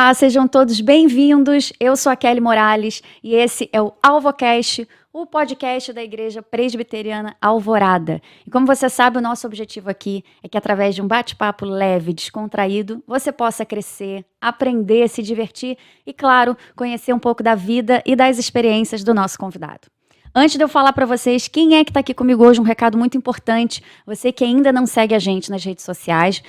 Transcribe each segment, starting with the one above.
Olá, sejam todos bem-vindos. Eu sou a Kelly Morales e esse é o AlvoCast, o podcast da Igreja Presbiteriana Alvorada. E como você sabe, o nosso objetivo aqui é que através de um bate-papo leve, descontraído, você possa crescer, aprender, se divertir e, claro, conhecer um pouco da vida e das experiências do nosso convidado. Antes de eu falar para vocês quem é que está aqui comigo hoje, um recado muito importante. Você que ainda não segue a gente nas redes sociais,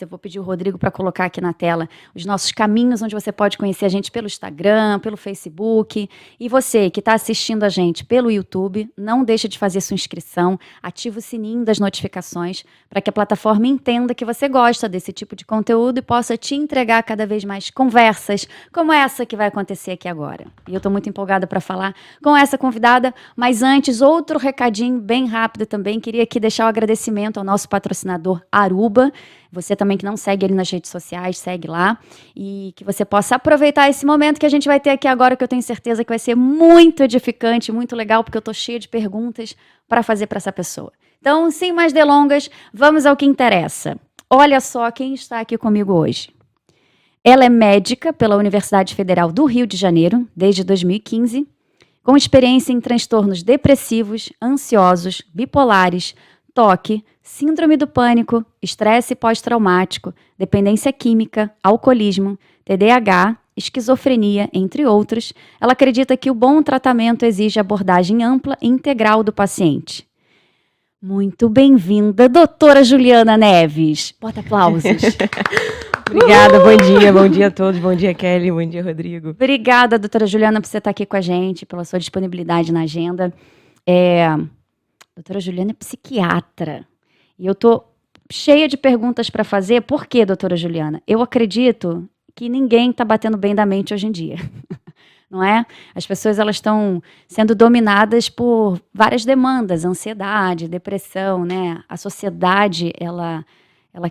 vou pedir o Rodrigo para colocar aqui na tela os nossos caminhos, onde você pode conhecer a gente pelo Instagram, pelo Facebook. E você que está assistindo a gente pelo YouTube, não deixe de fazer sua inscrição, ative o sininho das notificações, para que a plataforma entenda que você gosta desse tipo de conteúdo e possa te entregar cada vez mais conversas, como essa que vai acontecer aqui agora. E eu estou muito empolgada para falar com essa convidada. Mas antes, outro recadinho bem rápido também. Queria aqui deixar o agradecimento ao nosso patrocinador Aruba. Você também que não segue ele nas redes sociais, segue lá. E que você possa aproveitar esse momento que a gente vai ter aqui agora, que eu tenho certeza que vai ser muito edificante, muito legal, porque eu estou cheia de perguntas para fazer para essa pessoa. Então, sem mais delongas, vamos ao que interessa. Olha só quem está aqui comigo hoje. Ela é médica pela Universidade Federal do Rio de Janeiro, desde 2015. Com experiência em transtornos depressivos, ansiosos, bipolares, toque, síndrome do pânico, estresse pós-traumático, dependência química, alcoolismo, TDAH, esquizofrenia, entre outros, ela acredita que o bom tratamento exige abordagem ampla e integral do paciente. Muito bem-vinda, doutora Juliana Neves. Bota aplausos. Obrigada, bom dia a todos, bom dia Kelly, bom dia Rodrigo. Obrigada, doutora Juliana, por você estar aqui com a gente, pela sua disponibilidade na agenda. Doutora Juliana é psiquiatra e eu tô cheia de perguntas para fazer. Por quê, doutora Juliana? Eu acredito que ninguém está batendo bem da mente hoje em dia, não é? As pessoas elas estão sendo dominadas por várias demandas, ansiedade, depressão, né? A sociedade, ela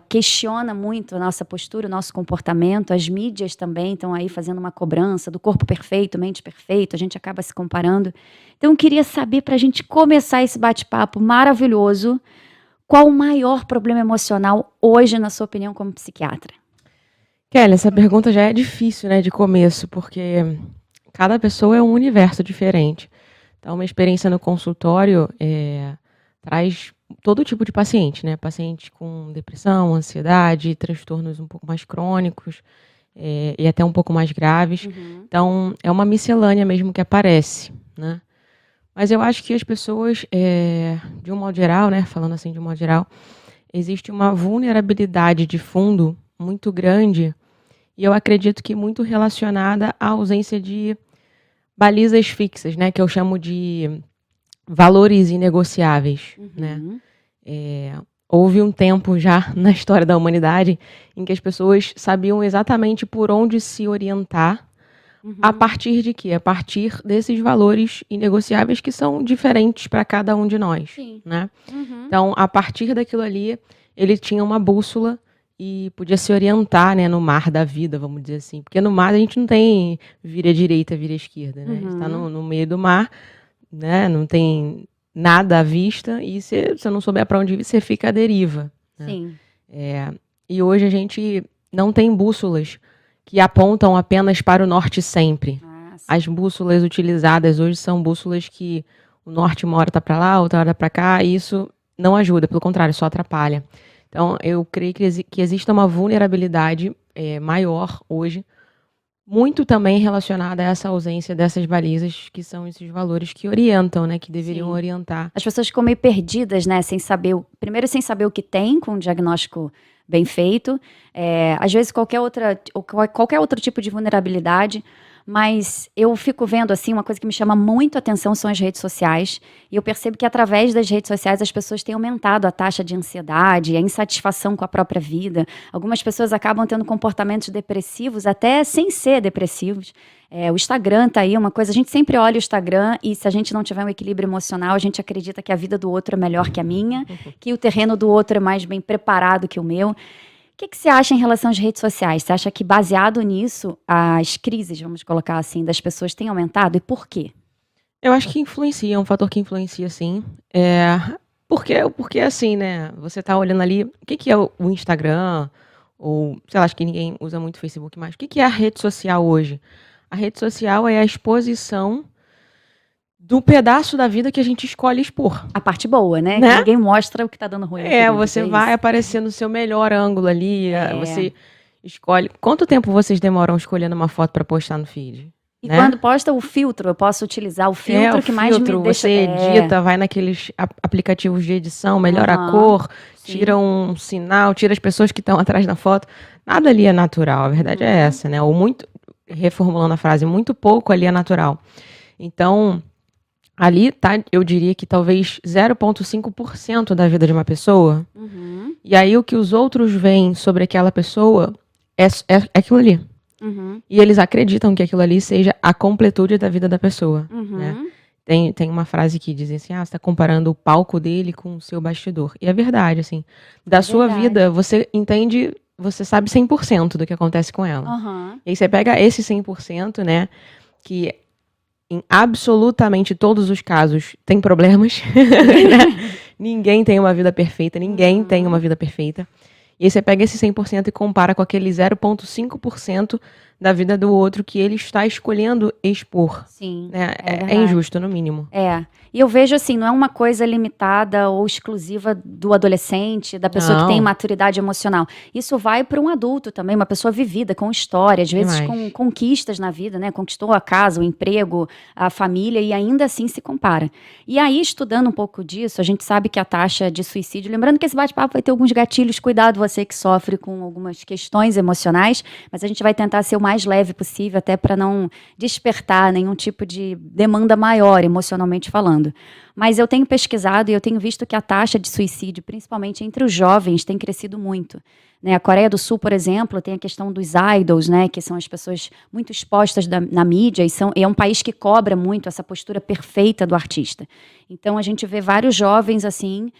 questiona muito a nossa postura, o nosso comportamento. As mídias também estão aí fazendo uma cobrança do corpo perfeito, mente perfeita. A gente acaba se comparando. Então, eu queria saber, para a gente começar esse bate-papo maravilhoso, qual o maior problema emocional hoje, na sua opinião, como psiquiatra? Kelly, essa pergunta já é difícil, né, de começo, porque cada pessoa é um universo diferente. Então, uma experiência no consultório traz todo tipo de paciente, né? Paciente com depressão, ansiedade, transtornos um pouco mais crônicos e até um pouco mais graves. Uhum. Então, é uma miscelânea mesmo que aparece, né? Mas eu acho que as pessoas, de um modo geral, né? Falando assim de um modo geral, existe uma vulnerabilidade de fundo muito grande e eu acredito que muito relacionada à ausência de balizas fixas, né? Que eu chamo de valores inegociáveis, né? Houve um tempo já na história da humanidade em que as pessoas sabiam exatamente por onde se orientar, a partir de quê? A partir desses valores inegociáveis que são diferentes para cada um de nós, né? Então, a partir daquilo ali, ele tinha uma bússola e podia se orientar, né, no mar da vida, vamos dizer assim. Porque no mar a gente não tem vira direita, vira esquerda, né? A gente está no meio do mar, né? Não tem nada à vista e se você não souber para onde ir, você fica à deriva, né? Sim. E hoje a gente não tem bússolas que apontam apenas para o norte sempre. As bússolas utilizadas hoje são bússolas que o norte uma hora está para lá, outra hora para cá, e isso não ajuda, pelo contrário, só atrapalha. Então, eu creio que existe uma vulnerabilidade maior hoje, muito também relacionada a essa ausência dessas balizas, que são esses valores que orientam, né, que deveriam orientar. As pessoas ficam meio perdidas, né, sem saber o que tem, com um diagnóstico bem feito, às vezes qualquer outro tipo de vulnerabilidade. Mas eu fico vendo, assim, uma coisa que me chama muito a atenção são as redes sociais. E eu percebo que através das redes sociais as pessoas têm aumentado a taxa de ansiedade, a insatisfação com a própria vida. Algumas pessoas acabam tendo comportamentos depressivos até sem ser depressivos. O Instagram tá aí, uma coisa, a gente sempre olha o Instagram e se a gente não tiver um equilíbrio emocional, a gente acredita que a vida do outro é melhor que a minha, que o terreno do outro é mais bem preparado que o meu. O que você acha em relação às redes sociais? Você acha que, baseado nisso, as crises, vamos colocar assim, das pessoas têm aumentado? E por quê? Eu acho que influencia, é um fator que influencia, sim. Porque assim, né? Você tá olhando ali, o que é o Instagram, ou, sei lá, acho que ninguém usa muito Facebook mais. O que é a rede social hoje? A rede social é a exposição do pedaço da vida que a gente escolhe expor. A parte boa, né? Né? Que ninguém mostra o que tá dando ruim. Você vai aparecer no seu melhor ângulo ali, você escolhe. Quanto tempo vocês demoram escolhendo uma foto para postar no feed? E quando posta o filtro, eu posso utilizar o filtro que mais me deixa... Você edita, vai naqueles aplicativos de edição, melhora a cor, tira um sinal, tira as pessoas que estão atrás da foto. Nada ali é natural, a verdade é essa, né? Ou muito, reformulando a frase, muito pouco ali é natural. Então, ali tá, eu diria que talvez 0,5% da vida de uma pessoa. E aí o que os outros veem sobre aquela pessoa é aquilo ali. E eles acreditam que aquilo ali seja a completude da vida da pessoa. Né? Tem uma frase que diz assim, você está comparando o palco dele com o seu bastidor. E é verdade, assim. Da sua vida, você entende, você sabe 100% do que acontece com ela. E aí você pega esse 100%, né, que em absolutamente todos os casos tem problemas. Né? Ninguém tem uma vida perfeita, ninguém tem uma vida perfeita. E aí você pega esse 100% e compara com aquele 0,5% da vida do outro que ele está escolhendo expor. Sim, né? É injusto, no mínimo. E eu vejo assim, não é uma coisa limitada ou exclusiva do adolescente, da pessoa que tem maturidade emocional. Isso vai para um adulto também, uma pessoa vivida, com história, às vezes com conquistas na vida, né? Conquistou a casa, o emprego, a família e ainda assim se compara. E aí, estudando um pouco disso, a gente sabe que a taxa de suicídio, lembrando que esse bate-papo vai ter alguns gatilhos, cuidado você que sofre com algumas questões emocionais, mas a gente vai tentar ser o mais leve possível, até para não despertar nenhum tipo de demanda maior, emocionalmente falando. Mas eu tenho pesquisado e eu tenho visto que a taxa de suicídio, principalmente entre os jovens, tem crescido muito. Né? A Coreia do Sul, por exemplo, tem a questão dos idols, né? Que são as pessoas muito expostas na mídia e é um país que cobra muito essa postura perfeita do artista. Então a gente vê vários jovens assim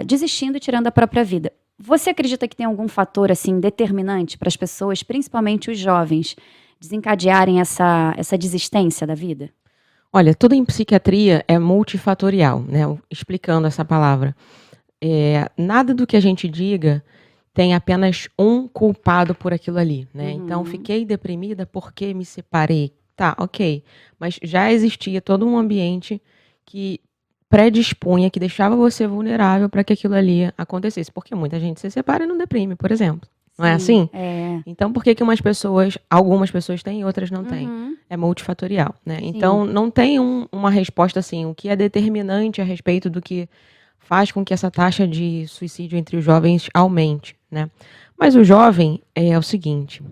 desistindo e tirando a própria vida. Você acredita que tem algum fator assim determinante para as pessoas, principalmente os jovens, desencadearem essa desistência da vida? Olha, tudo em psiquiatria é multifatorial, né? Explicando essa palavra. Nada do que a gente diga tem apenas um culpado por aquilo ali, né? Então, fiquei deprimida porque me separei. Tá, ok. Mas já existia todo um ambiente que predispunha, que deixava você vulnerável para que aquilo ali acontecesse. Porque muita gente se separa e não deprime, por exemplo. Não é assim? Então, por que algumas pessoas têm e outras não têm? É multifatorial, né? Então, não tem uma resposta assim, o que é determinante a respeito do que faz com que essa taxa de suicídio entre os jovens aumente, né? Mas o jovem é o seguinte,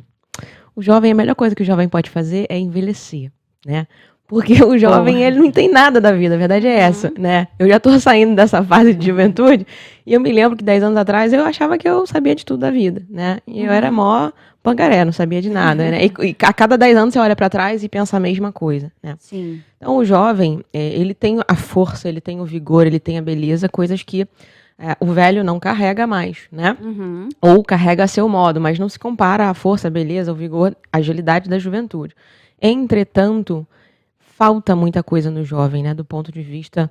a melhor coisa que o jovem pode fazer é envelhecer, né? Porque o jovem, ele não tem nada da vida, a verdade é essa, né? Eu já tô saindo dessa fase de juventude e eu me lembro que 10 anos atrás eu achava que eu sabia de tudo da vida, né? E eu era mó pangaré, não sabia de nada, né? E a cada 10 anos você olha pra trás e pensa a mesma coisa, né? Sim. Então o jovem, ele tem a força, ele tem o vigor, ele tem a beleza, coisas que o velho não carrega mais, né? Ou carrega a seu modo, mas não se compara à força, a beleza, o vigor, a agilidade da juventude. Entretanto, falta muita coisa no jovem, né, do ponto de vista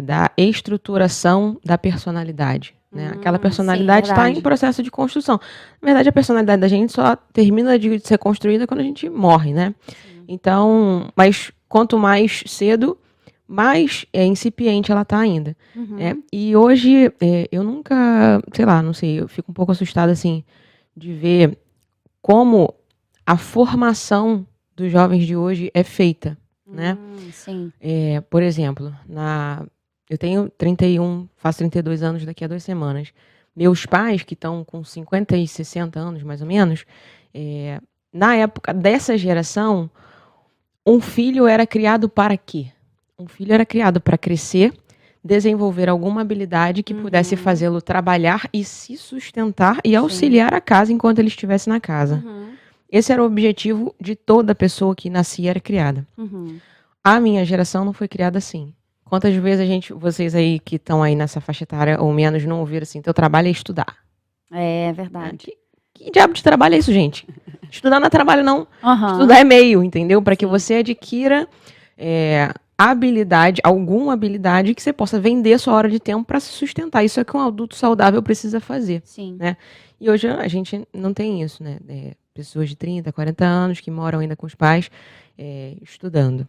da estruturação da personalidade. Né? Aquela personalidade está em processo de construção. Na verdade, a personalidade da gente só termina de ser construída quando a gente morre, né? Então, mas quanto mais cedo, mais incipiente ela está ainda. E hoje, eu nunca, sei lá, não sei, eu fico um pouco assustada, assim, de ver como a formação dos jovens de hoje é feita. Né? Sim. Por exemplo, eu tenho 31, faço 32 anos daqui a 2 semanas. Meus pais, que estão com 50 e 60 anos, mais ou menos, na época dessa geração, um filho era criado para quê? Um filho era criado para crescer, desenvolver alguma habilidade que pudesse fazê-lo trabalhar e se sustentar e auxiliar a casa enquanto ele estivesse na casa. Esse era o objetivo de toda pessoa que nascia e era criada. A minha geração não foi criada assim. Quantas vezes vocês aí que estão aí nessa faixa etária ou menos não ouviram assim, teu trabalho é estudar. É verdade. Que diabo de trabalho é isso, gente? Estudar não é trabalho, não. Estudar é meio, entendeu? Para que você adquira habilidade, alguma habilidade que você possa vender a sua hora de tempo para se sustentar. Isso é que um adulto saudável precisa fazer. Sim. Né? E hoje a gente não tem isso, né? Pessoas de 30, 40 anos que moram ainda com os pais estudando.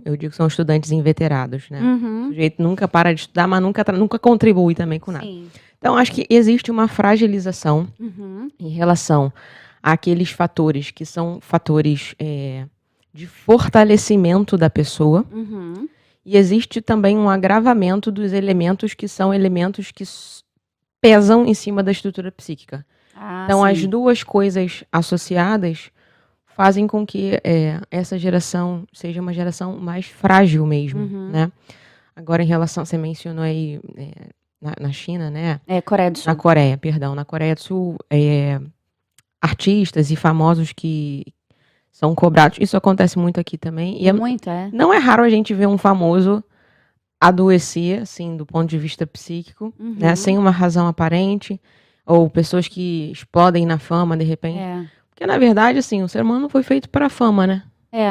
Eu digo que são estudantes inveterados, né? O sujeito nunca para de estudar, mas nunca contribui também com nada. Sim. Então, acho que existe uma fragilização em relação àqueles fatores que são fatores de fortalecimento da pessoa. E existe também um agravamento dos elementos que são elementos que pesam em cima da estrutura psíquica. Então, sim. as duas coisas associadas fazem com que essa geração seja uma geração mais frágil mesmo, né? Agora, em relação, você mencionou aí na China, né? Coreia do Sul. Na Coreia, perdão. Na Coreia do Sul, artistas e famosos que são cobrados. Isso acontece muito aqui também. E não é raro a gente ver um famoso adoecer, assim, do ponto de vista psíquico, né? Sem uma razão aparente. Ou pessoas que explodem na fama, de repente. Porque, na verdade, assim, o ser humano não foi feito para a fama, né?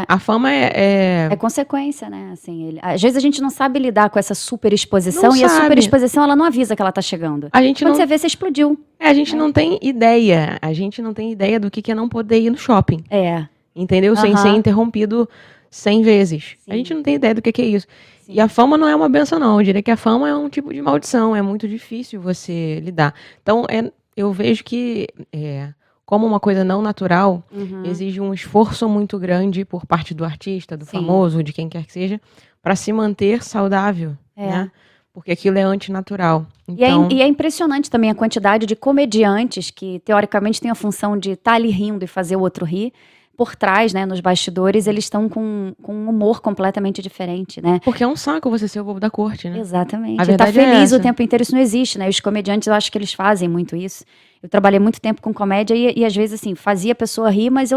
A fama é consequência, né? Assim, às vezes a gente não sabe lidar com essa superexposição Não e a sabe. superexposição ela não avisa que ela tá chegando. Quando você vê, você explodiu. A gente não tem ideia. A gente não tem ideia do que é não poder ir no shopping. Entendeu? Sem ser interrompido 100 vezes. Sim. A gente não tem ideia do que é isso. Sim. E a fama não é uma benção, não. Eu diria que a fama é um tipo de maldição. É muito difícil você lidar. Então, eu vejo que, como uma coisa não natural, exige um esforço muito grande por parte do artista, do famoso, de quem quer que seja, para se manter saudável, né? Porque aquilo é antinatural. Então... E é impressionante também a quantidade de comediantes que, teoricamente, têm a função de estar ali rindo e fazer o outro rir. Por trás, né, nos bastidores, eles estão com um humor completamente diferente, né? Porque é um saco você ser o bobo da corte, né? Exatamente. A verdade tá feliz é essa. o tempo inteiro, isso não existe, né? Os comediantes, eu acho que eles fazem muito isso. Eu trabalhei muito tempo com comédia e às vezes, assim, fazia a pessoa rir, mas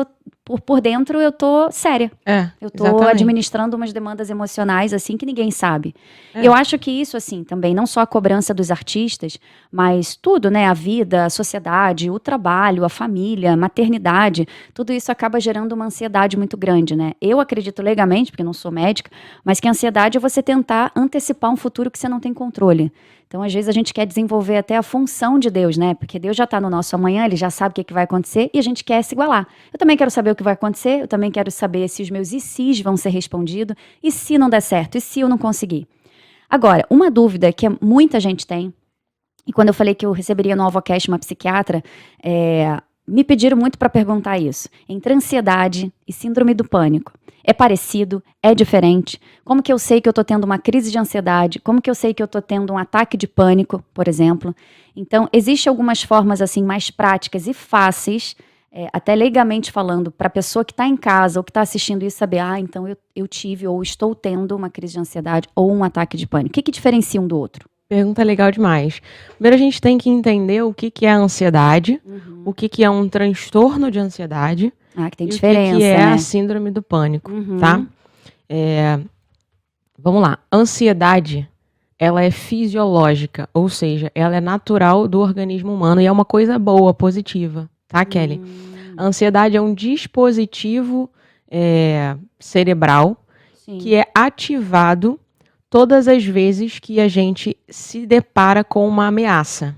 por dentro eu tô séria. Eu tô exatamente. administrando umas demandas emocionais, assim, que ninguém sabe. E eu acho que isso, assim, também, não só a cobrança dos artistas, mas tudo, né? A vida, a sociedade, o trabalho, a família, a maternidade, tudo isso acaba gerando uma ansiedade muito grande, né? Eu acredito legamente, porque não sou médica, mas que a ansiedade é você tentar antecipar um futuro que você não tem controle. Então, às vezes, a gente quer desenvolver até a função de Deus, né? Porque Deus já está no nosso amanhã, Ele já sabe o que vai acontecer e a gente quer se igualar. Eu também quero saber o que vai acontecer, eu também quero saber se os meus "e-sis" vão ser respondidos, e se não der certo, e se eu não conseguir. Agora, uma dúvida que muita gente tem, e quando eu falei que eu receberia no AlvoCast uma psiquiatra, me pediram muito para perguntar isso. Entre ansiedade e síndrome do pânico. É parecido? É diferente? Como que eu sei que eu estou tendo uma crise de ansiedade? Como que eu sei que eu estou tendo um ataque de pânico, por exemplo? Então, existem algumas formas assim mais práticas e fáceis, até legalmente falando, para a pessoa que está em casa ou que está assistindo isso saber, então eu tive ou estou tendo uma crise de ansiedade ou um ataque de pânico. O que diferencia um do outro? Pergunta legal demais. Primeiro a gente tem que entender o que é a ansiedade, o que é um transtorno de ansiedade, que tem diferença, o que é né? a síndrome do pânico, tá? Vamos lá. Ansiedade, ela é fisiológica, ou seja, ela é natural do organismo humano e é uma coisa boa, positiva, tá, Kelly? A ansiedade é um dispositivo cerebral que é ativado todas as vezes que a gente se depara com uma ameaça.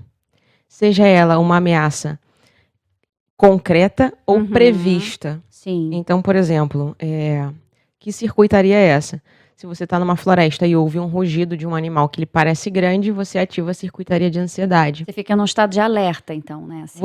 Seja ela uma ameaça concreta ou prevista. Sim. Então, por exemplo, que circuitaria é essa? Se você está numa floresta e ouve um rugido de um animal que lhe parece grande, você ativa a circuitaria de ansiedade. Você fica num estado de alerta, então, né? Assim.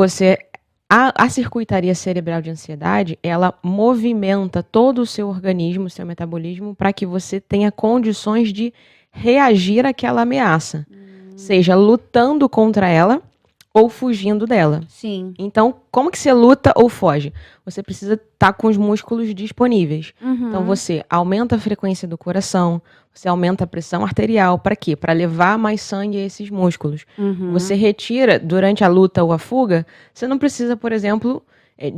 A circuitaria cerebral de ansiedade, ela movimenta todo o seu organismo, o seu metabolismo, para que você tenha condições de reagir àquela ameaça. Seja lutando contra ela ou fugindo dela. Sim. Então, como que você luta ou foge? Você precisa estar com os músculos disponíveis. Então, você aumenta a frequência do coração, você aumenta a pressão arterial. Para quê? Para levar mais sangue a esses músculos. Você retira, durante a luta ou a fuga, você não precisa, por exemplo,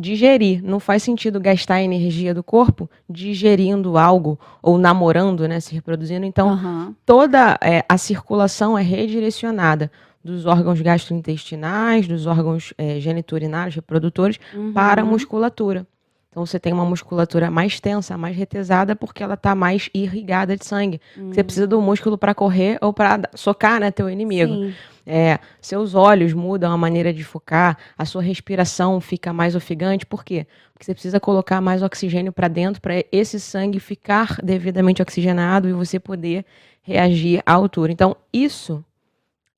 digerir. Não faz sentido gastar a energia do corpo digerindo algo ou namorando, né, se reproduzindo. Então, toda a circulação é redirecionada dos órgãos gastrointestinais, dos órgãos geniturinários, reprodutores, para a musculatura. Então você tem uma musculatura mais tensa, mais retesada, porque ela está mais irrigada de sangue. Você precisa do músculo para correr ou para socar, né, teu inimigo. Sim. Seus olhos mudam a maneira de focar, a sua respiração fica mais ofegante. Por quê? Porque você precisa colocar mais oxigênio para dentro, para esse sangue ficar devidamente oxigenado e você poder reagir à altura. Então, isso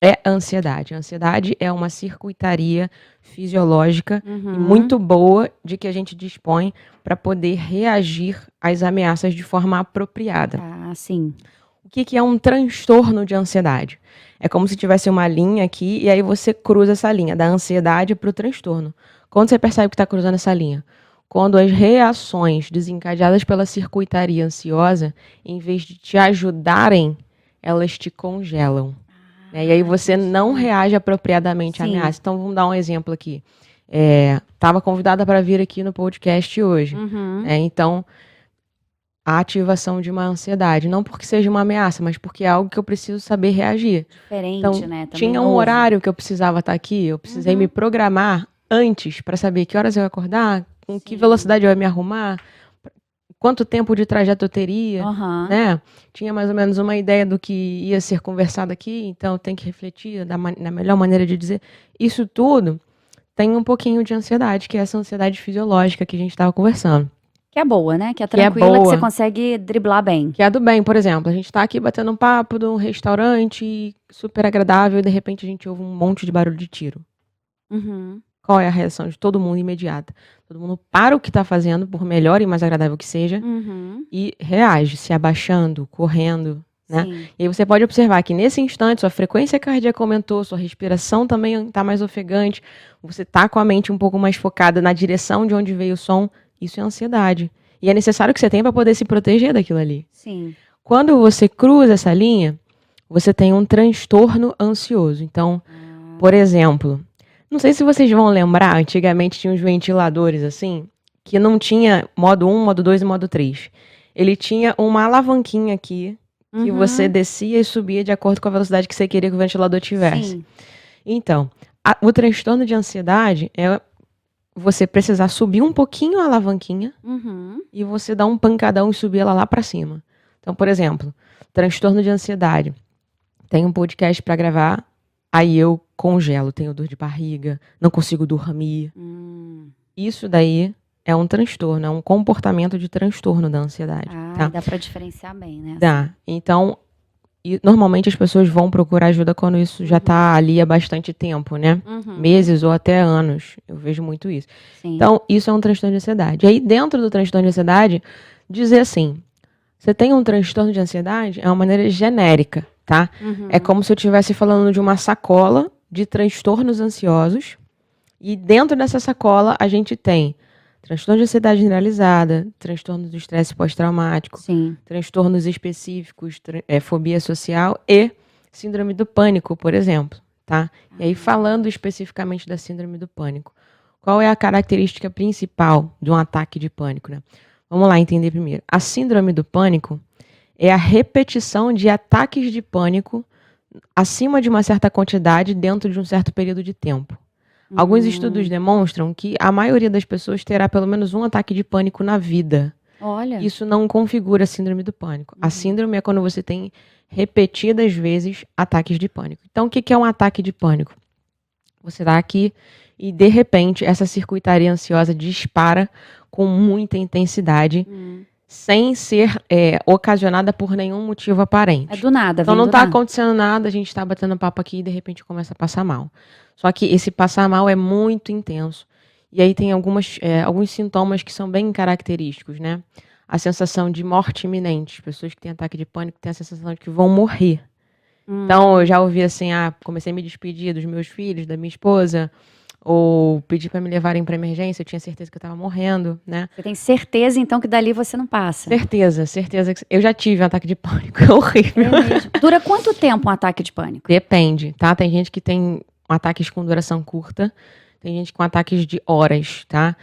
é ansiedade. A ansiedade é uma circuitaria fisiológica e muito boa de que a gente dispõe para poder reagir às ameaças de forma apropriada. Ah, sim. O que é um transtorno de ansiedade? É como se tivesse uma linha aqui e aí você cruza essa linha, da ansiedade para o transtorno. Quando você percebe que está cruzando essa linha? Quando as reações desencadeadas pela circuitaria ansiosa, em vez de te ajudarem, elas te congelam. E aí você não reage apropriadamente à Sim. ameaça. Então, vamos dar um exemplo aqui. Estava convidada para vir aqui no podcast hoje. Então, a ativação de uma ansiedade. Não porque seja uma ameaça, mas porque é algo que eu preciso saber reagir. Diferente, Então, né? Também tinha um novo. horário que eu precisava estar aqui. Eu precisei me programar antes para saber que horas eu ia acordar, com que velocidade eu ia me arrumar, quanto tempo de trajeto eu teria, né? Tinha mais ou menos uma ideia do que ia ser conversado aqui, então tem que refletir na melhor maneira de dizer. Isso tudo tem um pouquinho de ansiedade, que é essa ansiedade fisiológica que a gente estava conversando. Que é boa, né? Que é tranquila, que boa. você consegue driblar bem. Que é do bem, por exemplo. A gente está aqui batendo um papo de um restaurante super agradável e de repente a gente ouve um monte de barulho de tiro. Qual é a reação de todo mundo imediata? Todo mundo para o que está fazendo, por melhor e mais agradável que seja, e reage, se abaixando, correndo, né? Sim. E aí você pode observar que nesse instante sua frequência cardíaca aumentou, sua respiração também está mais ofegante, você está com a mente um pouco mais focada na direção de onde veio o som. Isso é ansiedade. E é necessário que você tenha para poder se proteger daquilo ali. Sim. Quando você cruza essa linha, você tem um transtorno ansioso. Então, por exemplo, não sei se vocês vão lembrar, antigamente tinha uns ventiladores assim, que não tinha modo 1, modo 2 e modo 3. Ele tinha uma alavanquinha aqui, que você descia e subia de acordo com a velocidade que você queria que o ventilador tivesse. Sim. Então, o transtorno de ansiedade é você precisar subir um pouquinho a alavanquinha e você dar um pancadão e subir ela lá pra cima. Então, por exemplo, transtorno de ansiedade. Tem um podcast pra gravar, aí eu congelo, tenho dor de barriga, não consigo dormir. Isso daí é um transtorno, é um comportamento de transtorno da ansiedade. Tá? Dá pra diferenciar bem, né? Dá. Então, normalmente as pessoas vão procurar ajuda quando isso já tá ali há bastante tempo, né? Meses ou até anos. Eu vejo muito isso. Sim. Então, isso é um transtorno de ansiedade. E aí, dentro do transtorno de ansiedade, dizer assim, você tem um transtorno de ansiedade é uma maneira genérica, tá? É como se eu estivesse falando de uma sacola de transtornos ansiosos. E dentro dessa sacola, a gente tem transtorno de ansiedade generalizada, transtorno do estresse pós-traumático, Sim. transtornos específicos, fobia social e síndrome do pânico, por exemplo, tá? E aí, falando especificamente da síndrome do pânico, qual é a característica principal de um ataque de pânico, né? Vamos lá entender primeiro. A síndrome do pânico é a repetição de ataques de pânico acima de uma certa quantidade dentro de um certo período de tempo. Alguns estudos demonstram que a maioria das pessoas terá pelo menos um ataque de pânico na vida. Olha. Isso não configura a síndrome do pânico. A síndrome é quando você tem repetidas vezes ataques de pânico. Então, o que é um ataque de pânico? Você está aqui e, de repente, essa circuitaria ansiosa dispara com muita intensidade, sem ser ocasionada por nenhum motivo aparente. É do nada, Então vem não do está nada. acontecendo nada, a gente está batendo papo aqui e de repente começa a passar mal. Só que esse passar mal é muito intenso. E aí tem alguns sintomas que são bem característicos, né? A sensação de morte iminente. As pessoas que têm ataque de pânico têm a sensação de que vão morrer. Então eu já ouvi assim, comecei a me despedir dos meus filhos, da minha esposa, ou pedir para me levarem para emergência, eu tinha certeza que eu estava morrendo, né? Você tem certeza, então, que dali você não passa? Certeza. Eu já tive um ataque de pânico, é horrível. É mesmo. Dura quanto tempo um ataque de pânico? Depende, tá? Tem gente que tem ataques com duração curta, tem gente com ataques de horas, tá?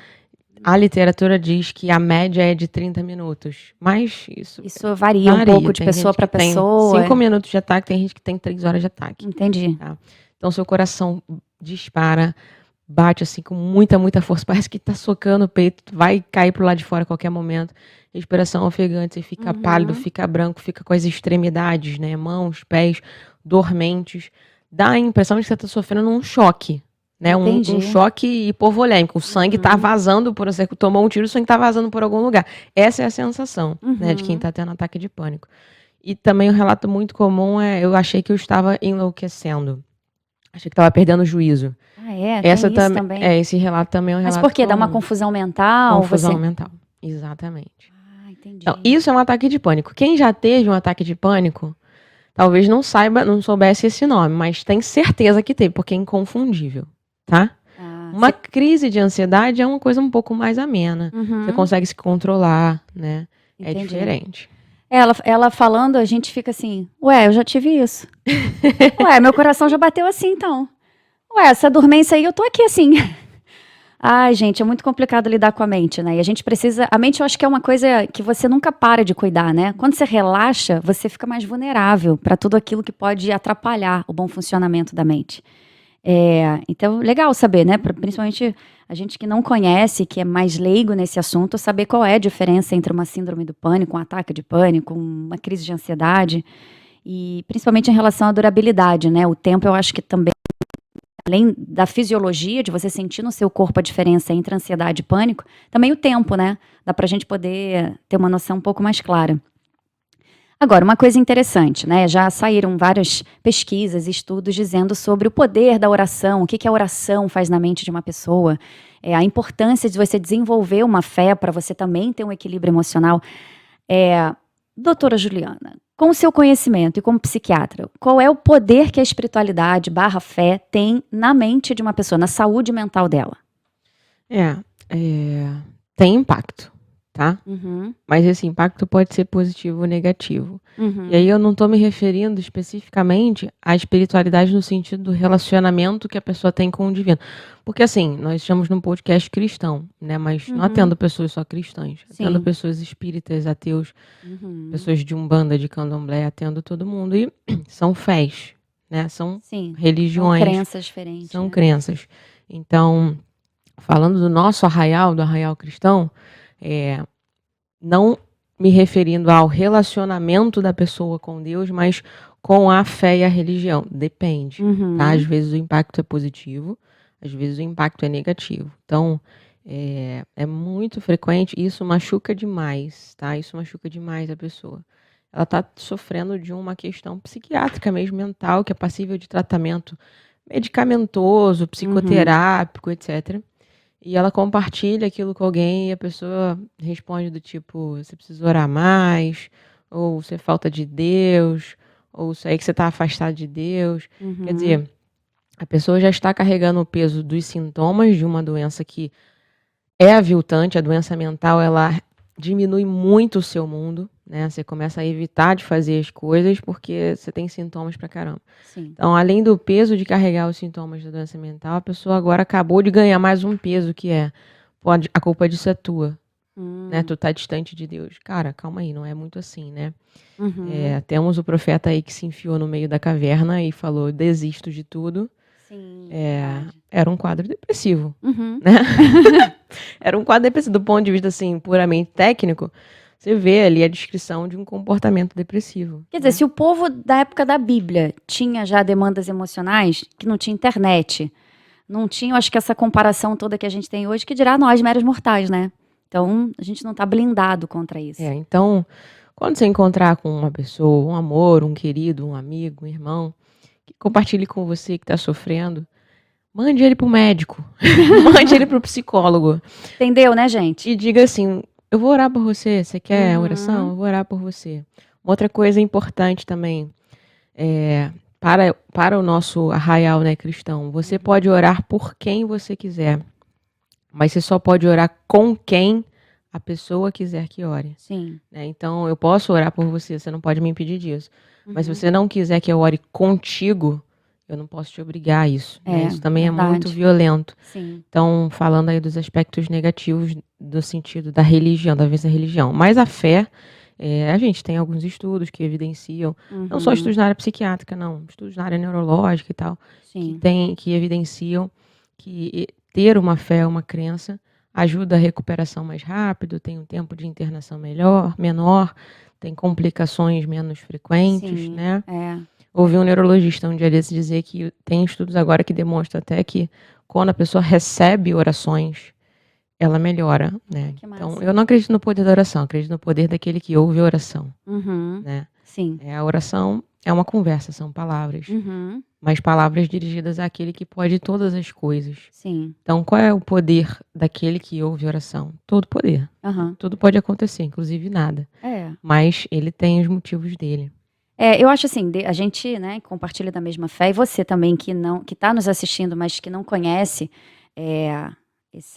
A literatura diz que a média é de 30 minutos, mas isso varia um pouco de Tem pessoa gente para que tem pessoa. 5 minutos de ataque, tem gente que tem 3 horas de ataque. Entendi. Tá? Então seu coração dispara, bate assim com muita, muita força, parece que tá socando o peito, vai cair pro lado de fora a qualquer momento. Respiração ofegante, você fica pálido, fica branco, fica com as extremidades, né? Mãos, pés, dormentes. Dá a impressão de que você tá sofrendo um choque, né? Um Entendi. choque hipovolêmico. O sangue tá vazando por você tomou um tiro, o sangue tá vazando por algum lugar. Essa é a sensação, né, de quem tá tendo ataque de pânico. E também um relato muito comum eu achei que eu estava enlouquecendo. Achei que estava perdendo o juízo. Ah, é? Essa Tem isso também, também? esse relato também é um Mas relato por quê? Dá uma comum. confusão mental? Confusão Você... mental. Exatamente. Ah, entendi. Então, isso é um ataque de pânico. Quem já teve um ataque de pânico, talvez não soubesse esse nome, mas tem certeza que teve, porque é inconfundível, tá? Uma crise de ansiedade é uma coisa um pouco mais amena. Você consegue se controlar, né? Entendi. É diferente. Ela falando, a gente fica assim, ué, eu já tive isso. Ué, meu coração já bateu assim, então. Ué, essa dormência aí, eu tô aqui assim. Ai, gente, é muito complicado lidar com a mente, né? E a gente precisa... A mente, eu acho que é uma coisa que você nunca para de cuidar, né? Quando você relaxa, você fica mais vulnerável para tudo aquilo que pode atrapalhar o bom funcionamento da mente. Então, legal saber, né? Principalmente a gente que não conhece, que é mais leigo nesse assunto, saber qual é a diferença entre uma síndrome do pânico, um ataque de pânico, uma crise de ansiedade, e principalmente em relação à durabilidade, né? O tempo, eu acho que também, além da fisiologia, de você sentir no seu corpo a diferença entre ansiedade e pânico, também o tempo, né? Dá pra gente poder ter uma noção um pouco mais clara. Agora, uma coisa interessante, né? Já saíram várias pesquisas e estudos dizendo sobre o poder da oração, o que a oração faz na mente de uma pessoa, a importância de você desenvolver uma fé para você também ter um equilíbrio emocional. Doutora Juliana, com o seu conhecimento e como psiquiatra, qual é o poder que a espiritualidade / fé tem na mente de uma pessoa, na saúde mental dela? Tem impacto, tá? Uhum. Mas esse impacto pode ser positivo ou negativo. Uhum. E aí eu não tô me referindo especificamente à espiritualidade no sentido do relacionamento que a pessoa tem com o divino. Porque assim, nós estamos num podcast cristão, né? Mas não atendo pessoas só cristãs. Atendo pessoas espíritas, ateus, pessoas de umbanda, de candomblé, atendo todo mundo. E são fés, né? São religiões. São crenças diferentes. São crenças. Então, falando do nosso arraial, do arraial cristão, não me referindo ao relacionamento da pessoa com Deus, mas com a fé e a religião. Depende, tá? Às vezes o impacto é positivo, às vezes o impacto é negativo. Então, é muito frequente, e isso machuca demais, tá? Isso machuca demais a pessoa. Ela tá sofrendo de uma questão psiquiátrica mesmo, mental, que é passível de tratamento medicamentoso, psicoterápico, etc. E ela compartilha aquilo com alguém e a pessoa responde do tipo, você precisa orar mais, ou você é falta de Deus, ou isso aí que você está afastado de Deus. Quer dizer, a pessoa já está carregando o peso dos sintomas de uma doença que é aviltante, a doença mental, ela diminui muito o seu mundo, né? Você começa a evitar de fazer as coisas porque você tem sintomas pra caramba. Então, além do peso de carregar os sintomas da doença mental, a pessoa agora acabou de ganhar mais um peso, que a culpa disso é tua, né? Tu tá distante de Deus. Cara, calma aí, não é muito assim, né? Temos o profeta aí que se enfiou no meio da caverna e falou, desisto de tudo. Era um quadro depressivo, né? Era um quadro depressivo, do ponto de vista, assim, puramente técnico, você vê ali a descrição de um comportamento depressivo. Quer dizer, se o povo da época da Bíblia tinha já demandas emocionais, que não tinha internet, não tinha, acho que essa comparação toda que a gente tem hoje, que dirá nós, meros mortais, né? Então, a gente não tá blindado contra isso. Então, quando você encontrar com uma pessoa, um amor, um querido, um amigo, um irmão, que compartilhe com você que tá sofrendo, mande ele pro médico, mande ele pro psicólogo. Entendeu, né, gente? E diga assim, eu vou orar por você, você quer oração? Eu vou orar por você. Uma outra coisa importante também, para o nosso arraial, né, cristão, você pode orar por quem você quiser, mas você só pode orar com quem a pessoa quiser que ore. Né? Então, eu posso orar por você, você não pode me impedir disso. Mas se você não quiser que eu ore contigo, eu não posso te obrigar a isso. Né? Isso também é muito violento. Então, falando aí dos aspectos negativos do sentido da religião, da vez da religião. Mas a fé, a gente tem alguns estudos que evidenciam, não só estudos na área psiquiátrica, não, estudos na área neurológica e tal, que evidenciam que ter uma fé, uma crença, ajuda a recuperação mais rápido, tem um tempo de internação menor, tem complicações menos frequentes, Sim, né? Ouvi um neurologista um dia desses dizer que tem estudos agora que demonstram até que quando a pessoa recebe orações, ela melhora, né? Que Então, massa. eu não acredito no poder da oração, acredito no poder daquele que ouve a oração, né? Sim. A oração é uma conversa, são palavras, mas palavras dirigidas àquele que pode todas as coisas. Sim. Então, qual é o poder daquele que ouve a oração? Todo poder. Tudo pode acontecer, inclusive nada. Mas ele tem os motivos dele. Eu acho assim, a gente, né, compartilha da mesma fé, e você também que está nos assistindo, mas que não conhece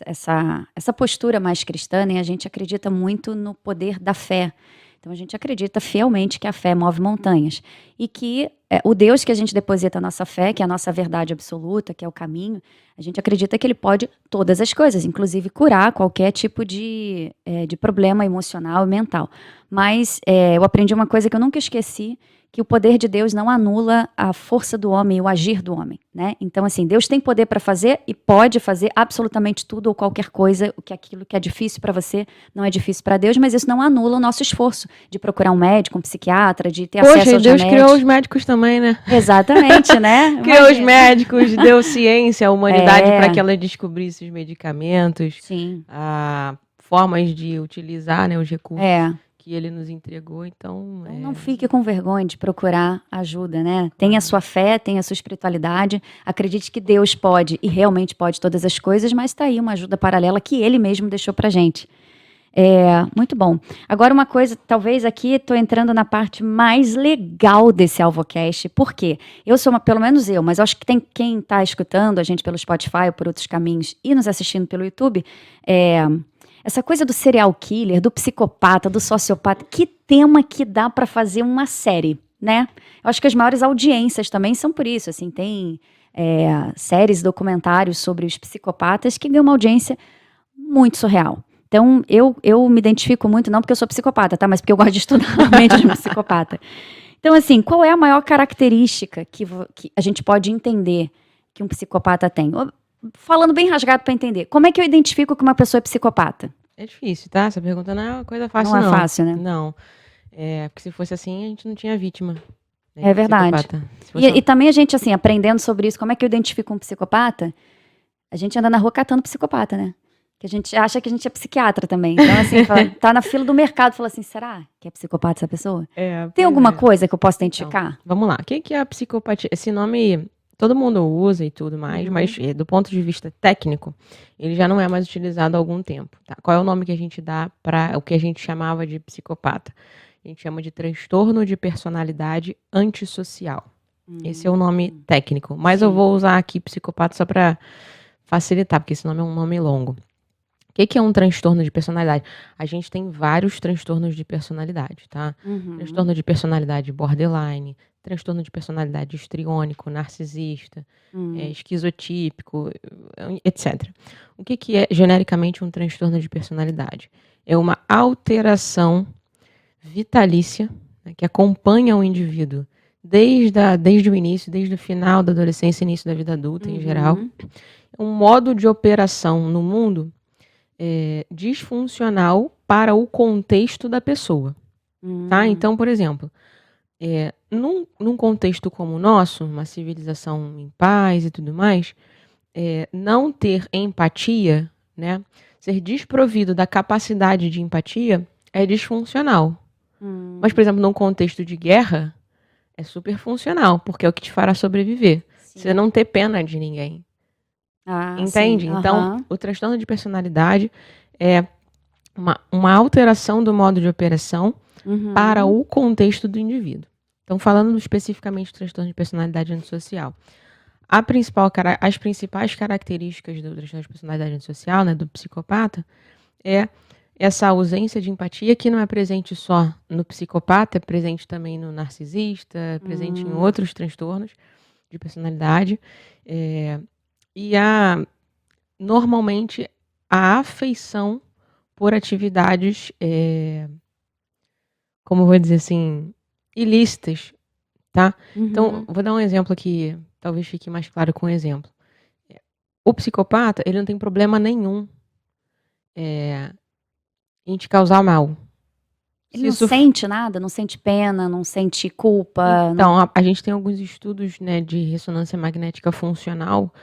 essa postura mais cristã, né, a gente acredita muito no poder da fé. Então a gente acredita fielmente que a fé move montanhas e que o Deus que a gente deposita a nossa fé, que é a nossa verdade absoluta, que é o caminho, a gente acredita que ele pode todas as coisas, inclusive curar qualquer tipo de problema emocional e mental. Mas eu aprendi uma coisa que eu nunca esqueci, que o poder de Deus não anula a força do homem e o agir do homem, né? Então, assim, Deus tem poder para fazer e pode fazer absolutamente tudo ou qualquer coisa, aquilo que é difícil para você não é difícil para Deus, mas isso não anula o nosso esforço de procurar um médico, um psiquiatra, de ter acesso aos Deus remédios. criou os médicos também, né? Exatamente, né? Criou os médicos, deu ciência à humanidade para que ela descobrisse os medicamentos, formas de utilizar, né, os recursos que ele nos entregou, então... Não fique com vergonha de procurar ajuda, né? Tenha a sua fé, tenha a sua espiritualidade, acredite que Deus pode e realmente pode todas as coisas, mas está aí uma ajuda paralela que ele mesmo deixou pra gente. Muito bom. Agora uma coisa, talvez aqui estou entrando na parte mais legal desse AlvoCast, por quê? Pelo menos eu, mas eu acho que tem quem está escutando a gente pelo Spotify ou por outros caminhos e nos assistindo pelo YouTube, essa coisa do serial killer, do psicopata, do sociopata, que tema que dá para fazer uma série, né? Eu acho que as maiores audiências também são por isso, assim, tem séries, documentários sobre os psicopatas que ganham uma audiência muito surreal. Então, eu me identifico muito, não porque eu sou psicopata, tá? Mas porque eu gosto de estudar a mente de um psicopata. Então, assim, qual é a maior característica que a gente pode entender que um psicopata tem? Falando bem rasgado para entender, como é que eu identifico que uma pessoa é psicopata? É difícil, tá? Essa pergunta não é uma coisa fácil, não. Não é fácil, né? Não. Porque se fosse assim, a gente não tinha vítima. Né, é verdade. E também a gente, assim, aprendendo sobre isso, como é que eu identifico um psicopata? A gente anda na rua catando psicopata, né? Que a gente acha que a gente é psiquiatra também. Então, assim, tá na fila do mercado, fala assim, será que é psicopata essa pessoa? Tem alguma coisa que eu possa identificar? Então, vamos lá. O que é a psicopatia? Esse nome todo mundo usa e tudo mais, mas do ponto de vista técnico, ele já não é mais utilizado há algum tempo. Tá? Qual é o nome que a gente dá para o que a gente chamava de psicopata? A gente chama de transtorno de personalidade antissocial. Esse é o nome técnico. Mas eu vou usar aqui psicopata só para facilitar, porque esse nome é um nome longo. O que é um transtorno de personalidade? A gente tem vários transtornos de personalidade, tá? Transtorno de personalidade borderline, transtorno de personalidade histriônico, narcisista, esquizotípico, etc. O que é genericamente um transtorno de personalidade? É uma alteração vitalícia, né, que acompanha o indivíduo desde o início, desde o final da adolescência, início da vida adulta em geral. Um modo de operação no mundo disfuncional para o contexto da pessoa. Tá? Então, por exemplo, num contexto como o nosso, uma civilização em paz e tudo mais, não ter empatia, né, ser desprovido da capacidade de empatia é disfuncional. Mas, por exemplo, num contexto de guerra, é super funcional, porque é o que te fará sobreviver. Você não ter pena de ninguém. Entende? Então, o transtorno de personalidade é uma alteração do modo de operação para o contexto do indivíduo. Então, falando especificamente do transtorno de personalidade antissocial, as principais características do transtorno de personalidade antissocial, né, do psicopata, é essa ausência de empatia, que não é presente só no psicopata, é presente também no narcisista, é presente em outros transtornos de personalidade. E normalmente a afeição por atividades, como eu vou dizer assim, ilícitas, tá? Então, vou dar um exemplo aqui, talvez fique mais claro com um exemplo. O psicopata, ele não tem problema nenhum em te causar mal. Ele não sente nada, não sente pena, não sente culpa. Então, a gente tem alguns estudos, né, de ressonância magnética funcional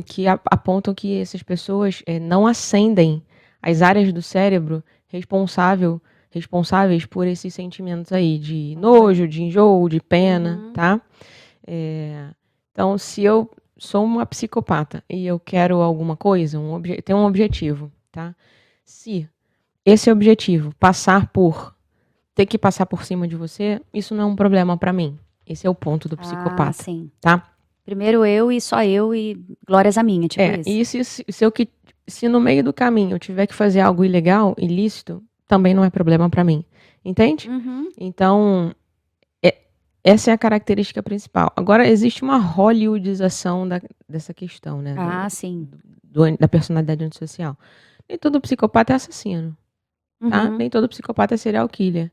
que apontam que essas pessoas não acendem as áreas do cérebro responsáveis por esses sentimentos aí de nojo, de enjoo, de pena, tá? Então, se eu sou uma psicopata e eu quero alguma coisa, tem um objetivo, tá? Se esse objetivo ter que passar por cima de você, isso não é um problema pra mim. Esse é o ponto do psicopata, sim. tá? Primeiro eu e só eu e glórias a minha, tipo isso. E se no meio do caminho eu tiver que fazer algo ilegal, ilícito, também não é problema pra mim. Entende? Então, essa é a característica principal. Agora, existe uma hollywoodização dessa questão, né? Sim. Da personalidade antissocial. Nem todo psicopata é assassino, tá? Nem todo psicopata é serial killer.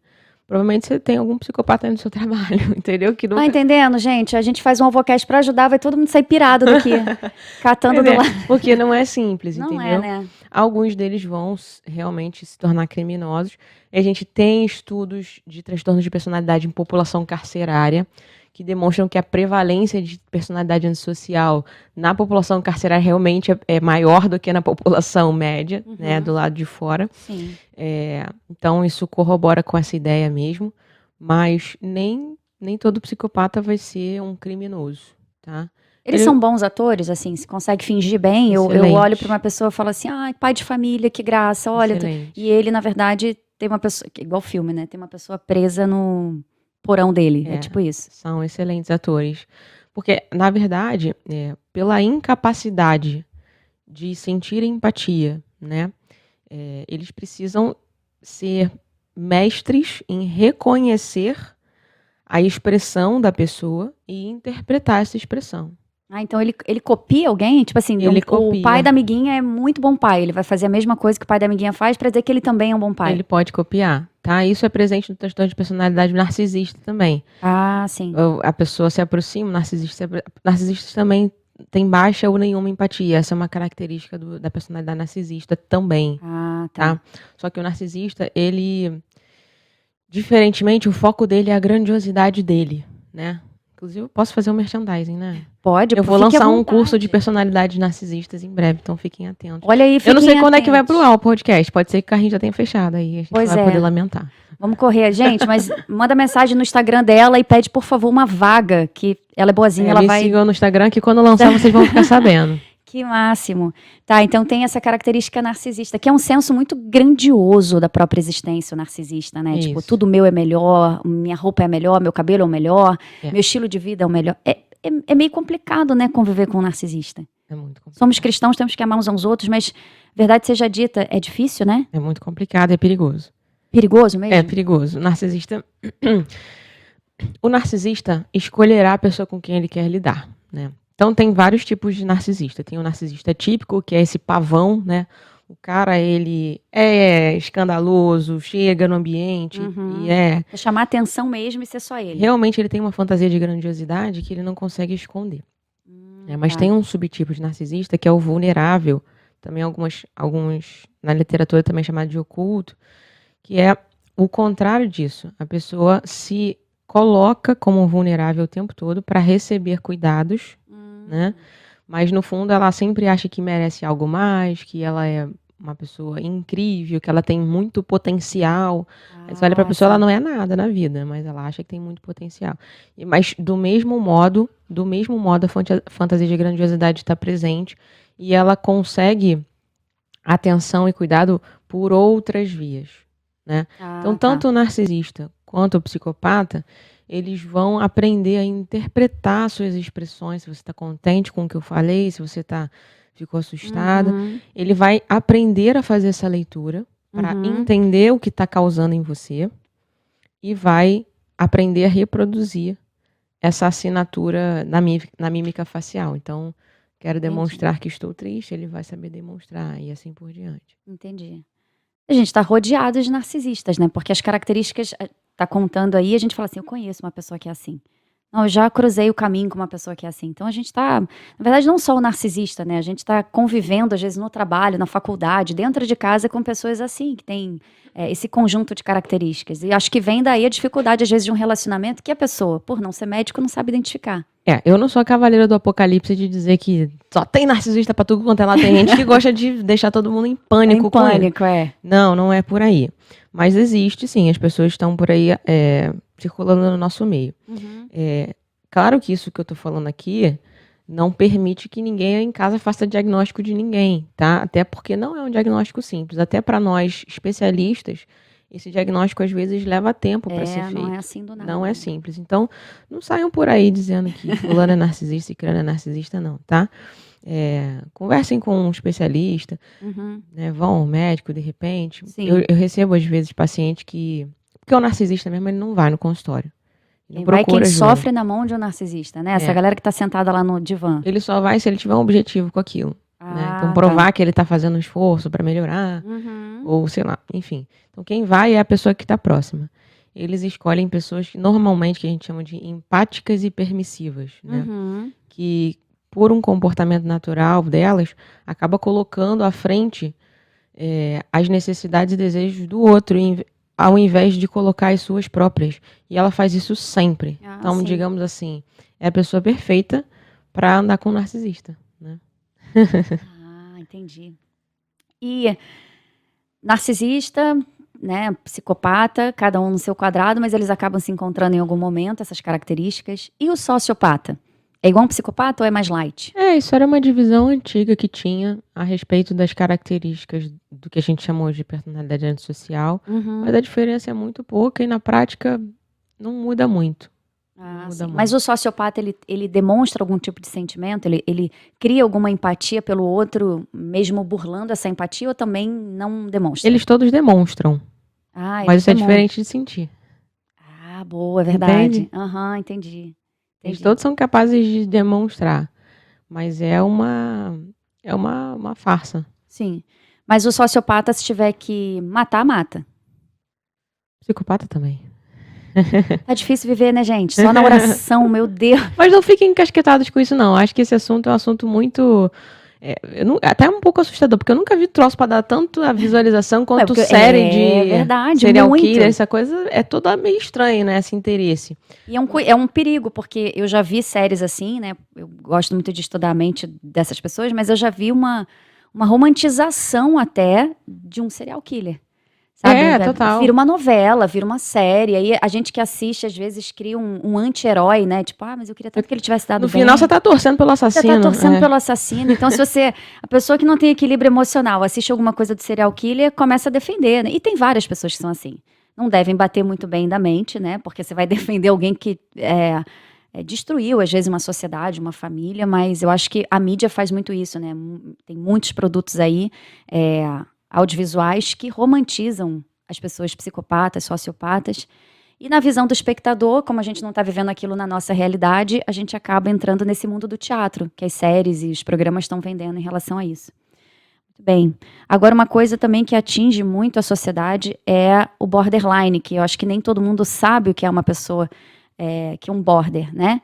Provavelmente você tem algum psicopata aí no seu trabalho, entendeu? Que nunca... Tá entendendo, gente? A gente faz um Avocast pra ajudar, vai todo mundo sair pirado daqui, catando do lado. Porque não é simples, Não entendeu? né? Alguns deles vão realmente se tornar criminosos. A gente tem estudos de transtornos de personalidade em população carcerária que demonstram que a prevalência de personalidade antissocial na população carcerária realmente é maior do que na população média, né, do lado de fora. Sim. Então, isso corrobora com essa ideia mesmo, mas nem todo psicopata vai ser um criminoso, tá? Eles são bons atores, assim, se consegue fingir bem. Eu olho pra uma pessoa e falo assim, pai de família, que graça, olha. E ele, na verdade, tem uma pessoa, igual filme, né? Tem uma pessoa presa no porão dele, é tipo isso. São excelentes atores. Porque, na verdade, pela incapacidade de sentir empatia, né? Eles precisam ser mestres em reconhecer a expressão da pessoa e interpretar essa expressão. Então ele copia alguém? Tipo assim, o pai da amiguinha é muito bom pai. Ele vai fazer a mesma coisa que o pai da amiguinha faz pra dizer que ele também é um bom pai. Ele pode copiar, tá? Isso é presente no transtorno de personalidade narcisista também. Sim. A pessoa se aproxima, narcisistas também tem baixa ou nenhuma empatia. Essa é uma característica da personalidade narcisista também. Tá? Só que o narcisista, ele, diferentemente, o foco dele é a grandiosidade dele, né? Inclusive, eu posso fazer um merchandising, né? Pode. Eu vou lançar um curso de personalidades narcisistas em breve, então fiquem atentos. Olha aí, fiquem Eu não sei quando é que vai pro ar o podcast. Pode ser que o carrinho já tenha fechado aí. A gente vai poder lamentar. Vamos correr, gente, mas manda mensagem no Instagram dela e pede, por favor, uma vaga, que ela é boazinha, ela vai... sigam no Instagram, que quando lançar vocês vão ficar sabendo. Que máximo. Tá, então tem essa característica narcisista, que é um senso muito grandioso da própria existência, o narcisista, né? Isso. Tipo, tudo meu é melhor, minha roupa é melhor, meu cabelo é o melhor, meu estilo de vida é o melhor. É meio complicado, né, conviver com um narcisista. É muito complicado. Somos cristãos, temos que amar uns aos outros, mas, verdade seja dita, é difícil, né? É muito complicado, é perigoso. Perigoso mesmo? É perigoso. O narcisista escolherá a pessoa com quem ele quer lidar, né? Então, tem vários tipos de narcisista. Tem o narcisista típico, que é esse pavão, né? O cara, ele é escandaloso, chega no ambiente e Pra chamar atenção mesmo e ser só ele. Realmente, ele tem uma fantasia de grandiosidade que ele não consegue esconder. Mas tem um subtipo de narcisista que é o vulnerável. Também alguns na literatura também chamado de oculto, que é o contrário disso. A pessoa se coloca como vulnerável o tempo todo para receber cuidados, né? Mas no fundo ela sempre acha que merece algo mais, que ela é uma pessoa incrível, que ela tem muito potencial. Você olha para a pessoa, ela não é nada na vida, mas ela acha que tem muito potencial. Mas do mesmo modo, a fantasia de grandiosidade está presente e ela consegue atenção e cuidado por outras vias, né? Então, tanto o narcisista quanto o psicopata, eles vão aprender a interpretar suas expressões, se você está contente com o que eu falei, se você ficou assustada. Ele vai aprender a fazer essa leitura para entender o que está causando em você e vai aprender a reproduzir essa assinatura na mímica facial. Então, quero demonstrar que estou triste, ele vai saber demonstrar e assim por diante. Entendi. A gente está rodeado de narcisistas, né? Porque as características, tá contando aí, a gente fala assim, eu conheço uma pessoa que é assim. Não, eu já cruzei o caminho com uma pessoa que é assim. Então a gente tá, na verdade, não só o narcisista, né? A gente tá convivendo, às vezes, no trabalho, na faculdade, dentro de casa, com pessoas assim, que têm esse conjunto de características. E acho que vem daí a dificuldade, às vezes, de um relacionamento que a pessoa, por não ser médico, não sabe identificar. Eu não sou a cavaleira do apocalipse de dizer que só tem narcisista pra tudo quanto é lá. Tem gente que gosta de deixar todo mundo em pânico Em com ele. pânico, Não, não é por aí. Mas existe, sim. As pessoas estão por aí circulando no nosso meio. Uhum. Claro que isso que eu tô falando aqui não permite que ninguém em casa faça diagnóstico de ninguém, tá? Até porque não é um diagnóstico simples. Até para nós especialistas, esse diagnóstico às vezes leva tempo para ser feito. Não é assim do nada. Não é simples. Então, não saiam por aí dizendo que fulano é narcisista e ciclano é narcisista, não, tá? Conversem com um especialista, Uhum. né? Vão ao médico de repente. Sim. Eu recebo às vezes paciente que... Porque o narcisista mesmo, ele não vai no consultório. Quem vai quem sofre na mão de um narcisista, né? Essa galera que tá sentada lá no divã. Ele só vai se ele tiver um objetivo com aquilo. Né? Então, tá. provar que ele tá fazendo um esforço para melhorar, ou sei lá, enfim. Então, quem vai é a pessoa que tá próxima. Eles escolhem pessoas que normalmente que a gente chama de empáticas e permissivas, né? Que, por um comportamento natural delas, acaba colocando à frente as necessidades e desejos do outro, ao invés de colocar as suas próprias. E ela faz isso sempre. Então, sim. digamos assim, é a pessoa perfeita para andar com um narcisista, né? Entendi. E narcisista, né, psicopata, cada um no seu quadrado, mas eles acabam se encontrando em algum momento, essas características. E o sociopata? É igual um psicopata ou é mais light? Isso era uma divisão antiga que tinha a respeito das características do que a gente chamou de personalidade antissocial, mas a diferença é muito pouca e na prática não muda muito. Mas o sociopata, ele demonstra algum tipo de sentimento? Ele cria alguma empatia pelo outro, mesmo burlando essa empatia, ou também não demonstra? Eles todos demonstram, mas isso é diferente de sentir. Boa, é verdade. Entende? Entendi. Eles todos são capazes de demonstrar, mas é uma farsa. Sim, mas o sociopata, se tiver que matar, mata. Psicopata também. Tá difícil viver, né, gente? Só na oração, meu Deus. Mas não fiquem encasquetados com isso, não. Acho que esse assunto é um assunto muito... até um pouco assustador, porque eu nunca vi troço pra dar tanto a visualização quanto série de serial killer. Essa coisa é toda meio estranha, né? Esse interesse. E é um perigo, porque eu já vi séries assim, né? Eu gosto muito de estudar a mente dessas pessoas, mas eu já vi uma romantização até de um serial killer. Sabe? Total. Vira uma novela, vira uma série. Aí a gente que assiste, às vezes, cria um anti-herói, né? Tipo, mas eu queria tanto que ele tivesse dado bem. No final, você tá torcendo pelo assassino. Você tá torcendo pelo assassino. Então, a pessoa que não tem equilíbrio emocional, assiste alguma coisa do serial killer, começa a defender, né? E tem várias pessoas que são assim. Não devem bater muito bem da mente, né? Porque você vai defender alguém que destruiu, às vezes, uma sociedade, uma família, mas eu acho que a mídia faz muito isso, né? Tem muitos produtos aí, audiovisuais que romantizam as pessoas psicopatas, sociopatas. E na visão do espectador, como a gente não está vivendo aquilo na nossa realidade, a gente acaba entrando nesse mundo do teatro, que as séries e os programas estão vendendo em relação a isso. Muito bem. Agora, uma coisa também que atinge muito a sociedade é o borderline, que eu acho que nem todo mundo sabe o que é uma pessoa, que é um border, né?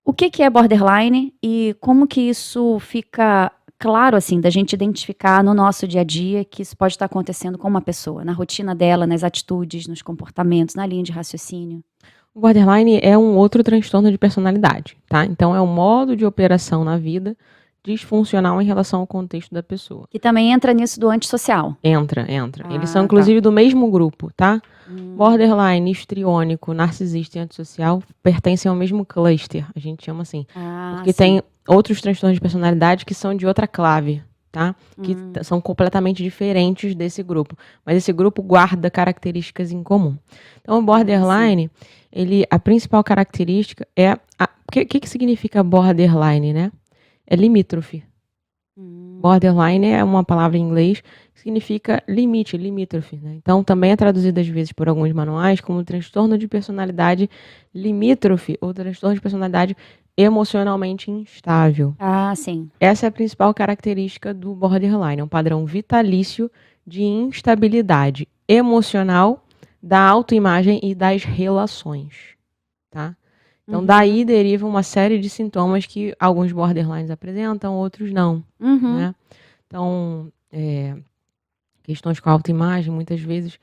O que é borderline e como que isso fica claro, assim, da gente identificar no nosso dia a dia que isso pode estar acontecendo com uma pessoa, na rotina dela, nas atitudes, nos comportamentos, na linha de raciocínio? O borderline é um outro transtorno de personalidade, tá? Então, é um modo de operação na vida disfuncional em relação ao contexto da pessoa. Que também entra nisso do antissocial. Entra. Eles são, inclusive, do mesmo grupo, tá? Borderline, histriônico, narcisista e antissocial pertencem ao mesmo cluster, a gente chama assim. Porque tem outros transtornos de personalidade que são de outra clave, tá? Que são completamente diferentes desse grupo. Mas esse grupo guarda características em comum. Então, o borderline, a principal característica é... O que significa borderline, né? É limítrofe. Borderline é uma palavra em inglês que significa limite, limítrofe, né? Então, também é traduzido às vezes por alguns manuais como transtorno de personalidade limítrofe ou transtorno de personalidade emocionalmente instável. Sim. Essa é a principal característica do borderline, é um padrão vitalício de instabilidade emocional da autoimagem e das relações, tá? Então, daí deriva uma série de sintomas que alguns borderlines apresentam, outros não, Uhum. né? Então, questões com a autoimagem, muitas vezes,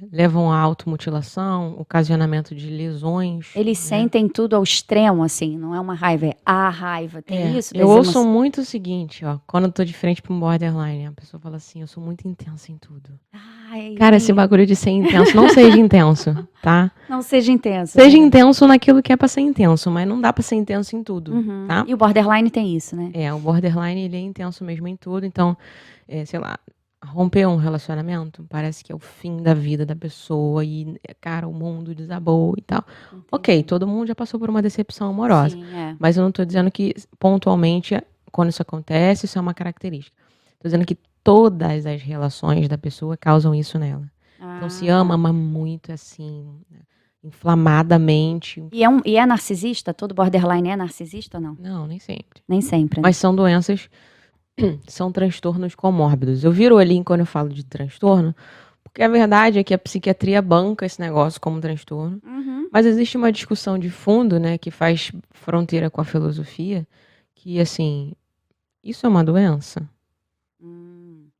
levam à automutilação, ocasionamento de lesões, Eles né? sentem tudo ao extremo, assim, não é uma raiva, é a raiva. Tem isso Eu das ouço emoções? muito o seguinte, ó, quando eu tô de frente pra um borderline, a pessoa fala assim, eu sou muito intensa em tudo. Ai, Cara, esse bagulho de ser intenso, não seja intenso, tá? não seja intenso. Seja né? intenso naquilo que é pra ser intenso, mas não dá pra ser intenso em tudo, Uhum. tá? E o borderline tem isso, né? O borderline, ele é intenso mesmo em tudo, então, sei lá, romper um relacionamento parece que é o fim da vida da pessoa e, cara, o mundo desabou e tal. Ok, Entendi. todo mundo já passou por uma decepção amorosa, Sim, mas eu não tô dizendo que pontualmente, quando isso acontece, isso é uma característica. Tô dizendo que todas as relações da pessoa causam isso nela. Então, se ama muito, assim, inflamadamente. E é narcisista? Todo borderline é narcisista ou não? Não, nem sempre. Nem sempre, né? Mas são doenças, são transtornos comórbidos. Eu viro ali quando eu falo de transtorno, porque a verdade é que a psiquiatria banca esse negócio como transtorno, mas existe uma discussão de fundo, né, que faz fronteira com a filosofia, que, assim, isso é uma doença?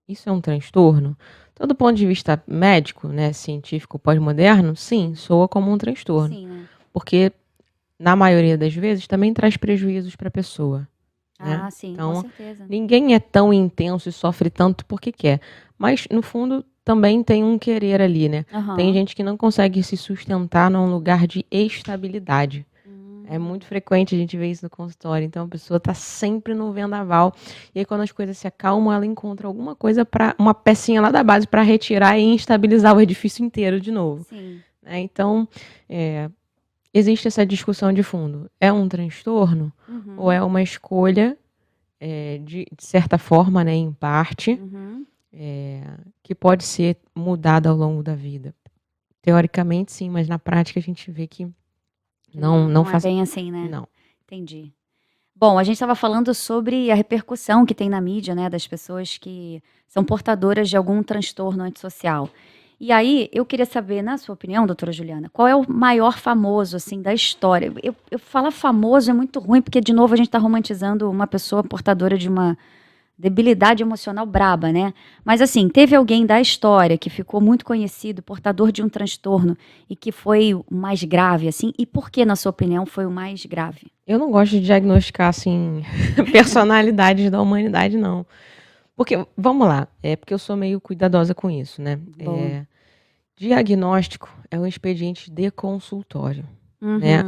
Isso é um transtorno? Então, do ponto de vista médico, né, científico, pós-moderno, sim, soa como um transtorno. Sim, né? Porque, na maioria das vezes, também traz prejuízos para a pessoa. Né? Sim, com Então, certeza. ninguém é tão intenso e sofre tanto porque quer. Mas, no fundo, também tem um querer ali, né? Tem gente que não consegue se sustentar num lugar de estabilidade. É muito frequente a gente ver isso no consultório. Então, a pessoa tá sempre no vendaval. E aí, quando as coisas se acalmam, ela encontra alguma coisa, uma pecinha lá da base para retirar e instabilizar o edifício inteiro de novo. Sim. Né? Então, existe essa discussão de fundo. É um transtorno ou é uma escolha, de certa forma, né, em parte, que pode ser mudada ao longo da vida? Teoricamente, sim, mas na prática a gente vê que não é faz... bem assim, né? Não. Entendi. Bom, a gente estava falando sobre a repercussão que tem na mídia, né, das pessoas que são portadoras de algum transtorno antissocial. E aí, eu queria saber, na sua opinião, doutora Juliana, qual é o maior famoso, assim, da história? Eu falar famoso é muito ruim, porque, de novo, a gente está romantizando uma pessoa portadora de uma debilidade emocional braba, né? Mas, assim, teve alguém da história que ficou muito conhecido, portador de um transtorno, e que foi o mais grave, assim? E por que, na sua opinião, foi o mais grave? Eu não gosto de diagnosticar, assim, personalidades da humanidade, não. Porque, vamos lá, porque eu sou meio cuidadosa com isso, né? Boa. Diagnóstico é um expediente de consultório, né?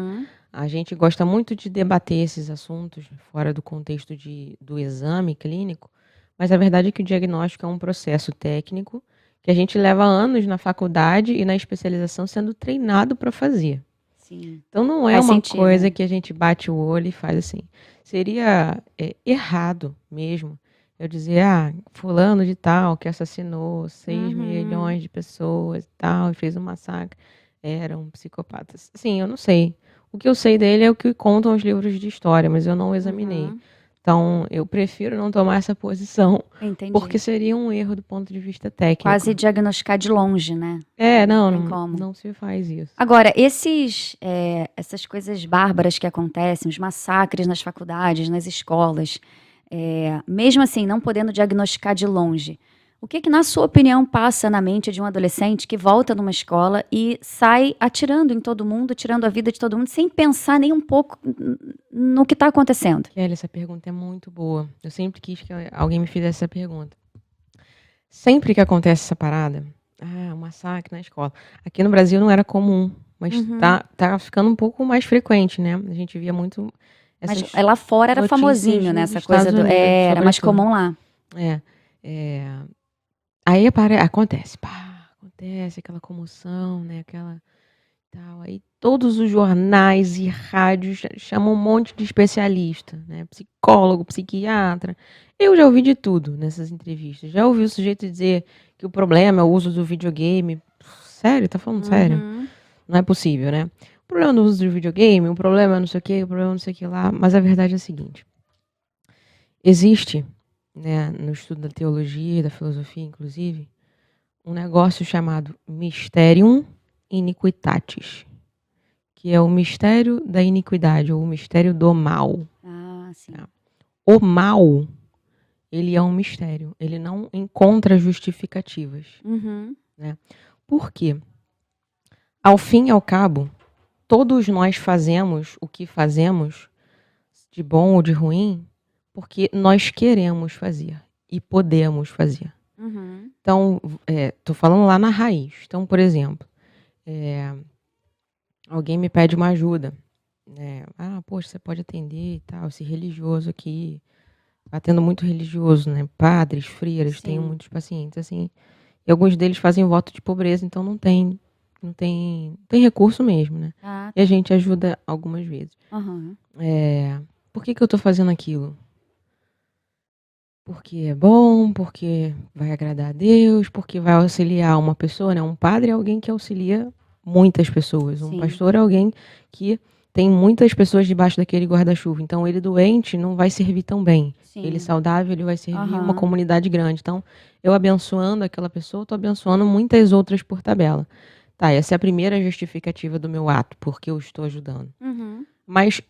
A gente gosta muito de debater esses assuntos fora do contexto do exame clínico, mas a verdade é que o diagnóstico é um processo técnico que a gente leva anos na faculdade e na especialização sendo treinado para fazer. Sim. Então não é Faz uma sentido, coisa né? que a gente bate o olho e faz assim. Seria errado mesmo eu dizer, fulano de tal, que assassinou 6 milhões de pessoas e tal, e fez um massacre, era um psicopata. Sim, eu não sei. O que eu sei dele é o que contam os livros de história, mas eu não o examinei. Então, eu prefiro não tomar essa posição, Entendi. porque seria um erro do ponto de vista técnico. Quase diagnosticar de longe, né? Não se faz isso. Agora, essas coisas bárbaras que acontecem, os massacres nas faculdades, nas escolas, mesmo assim, não podendo diagnosticar de longe, o que, na sua opinião, passa na mente de um adolescente que volta numa escola e sai atirando em todo mundo, tirando a vida de todo mundo, sem pensar nem um pouco no que está acontecendo? Kelly, essa pergunta é muito boa. Eu sempre quis que alguém me fizesse essa pergunta. Sempre que acontece essa parada, um massacre na escola. Aqui no Brasil não era comum, mas tá ficando um pouco mais frequente, né? A gente via muito essas Mas lá fora era notícias famosinho, né? nos Essa coisa Estados Unidos, era mais sobretudo. comum lá. Aí acontece aquela comoção, né? Aquela tal. Aí todos os jornais e rádios chamam um monte de especialista, né? Psicólogo, psiquiatra. Eu já ouvi de tudo nessas entrevistas. Já ouvi o sujeito dizer que o problema é o uso do videogame. Sério? Tá falando sério? Não é possível, né? O problema do uso do videogame, o problema não sei o que, o problema não sei o que lá. Mas a verdade é a seguinte. Existe, né, no estudo da teologia e da filosofia, inclusive, um negócio chamado Mysterium Iniquitatis, que é o mistério da iniquidade, ou o mistério do mal. Ah, sim. O mal, ele é um mistério. Ele não encontra justificativas. Uhum. Por quê? Ao fim e ao cabo, todos nós fazemos o que fazemos, de bom ou de ruim, porque nós queremos fazer e podemos fazer. Uhum. Então, tô falando lá na raiz. Então, por exemplo, alguém me pede uma ajuda, né? Ah, poxa, você pode atender e tal, esse religioso aqui, tá tendo muito religioso, né? Padres, freiras, tenho Sim. muitos pacientes, assim, e alguns deles fazem voto de pobreza, então não tem recurso mesmo, né? Ah, E a tá. gente ajuda algumas vezes. Aham. Por que eu tô fazendo aquilo? Porque é bom, porque vai agradar a Deus, porque vai auxiliar uma pessoa, né? Um padre é alguém que auxilia muitas pessoas. Um Sim. pastor é alguém que tem muitas pessoas debaixo daquele guarda-chuva. Então, ele doente não vai servir tão bem. Ele Sim. saudável, ele vai servir uma Aham. comunidade grande. Então, eu abençoando aquela pessoa, eu tô abençoando muitas outras por tabela. Tá, essa é a primeira justificativa do meu ato, porque eu estou ajudando. Uhum. Mas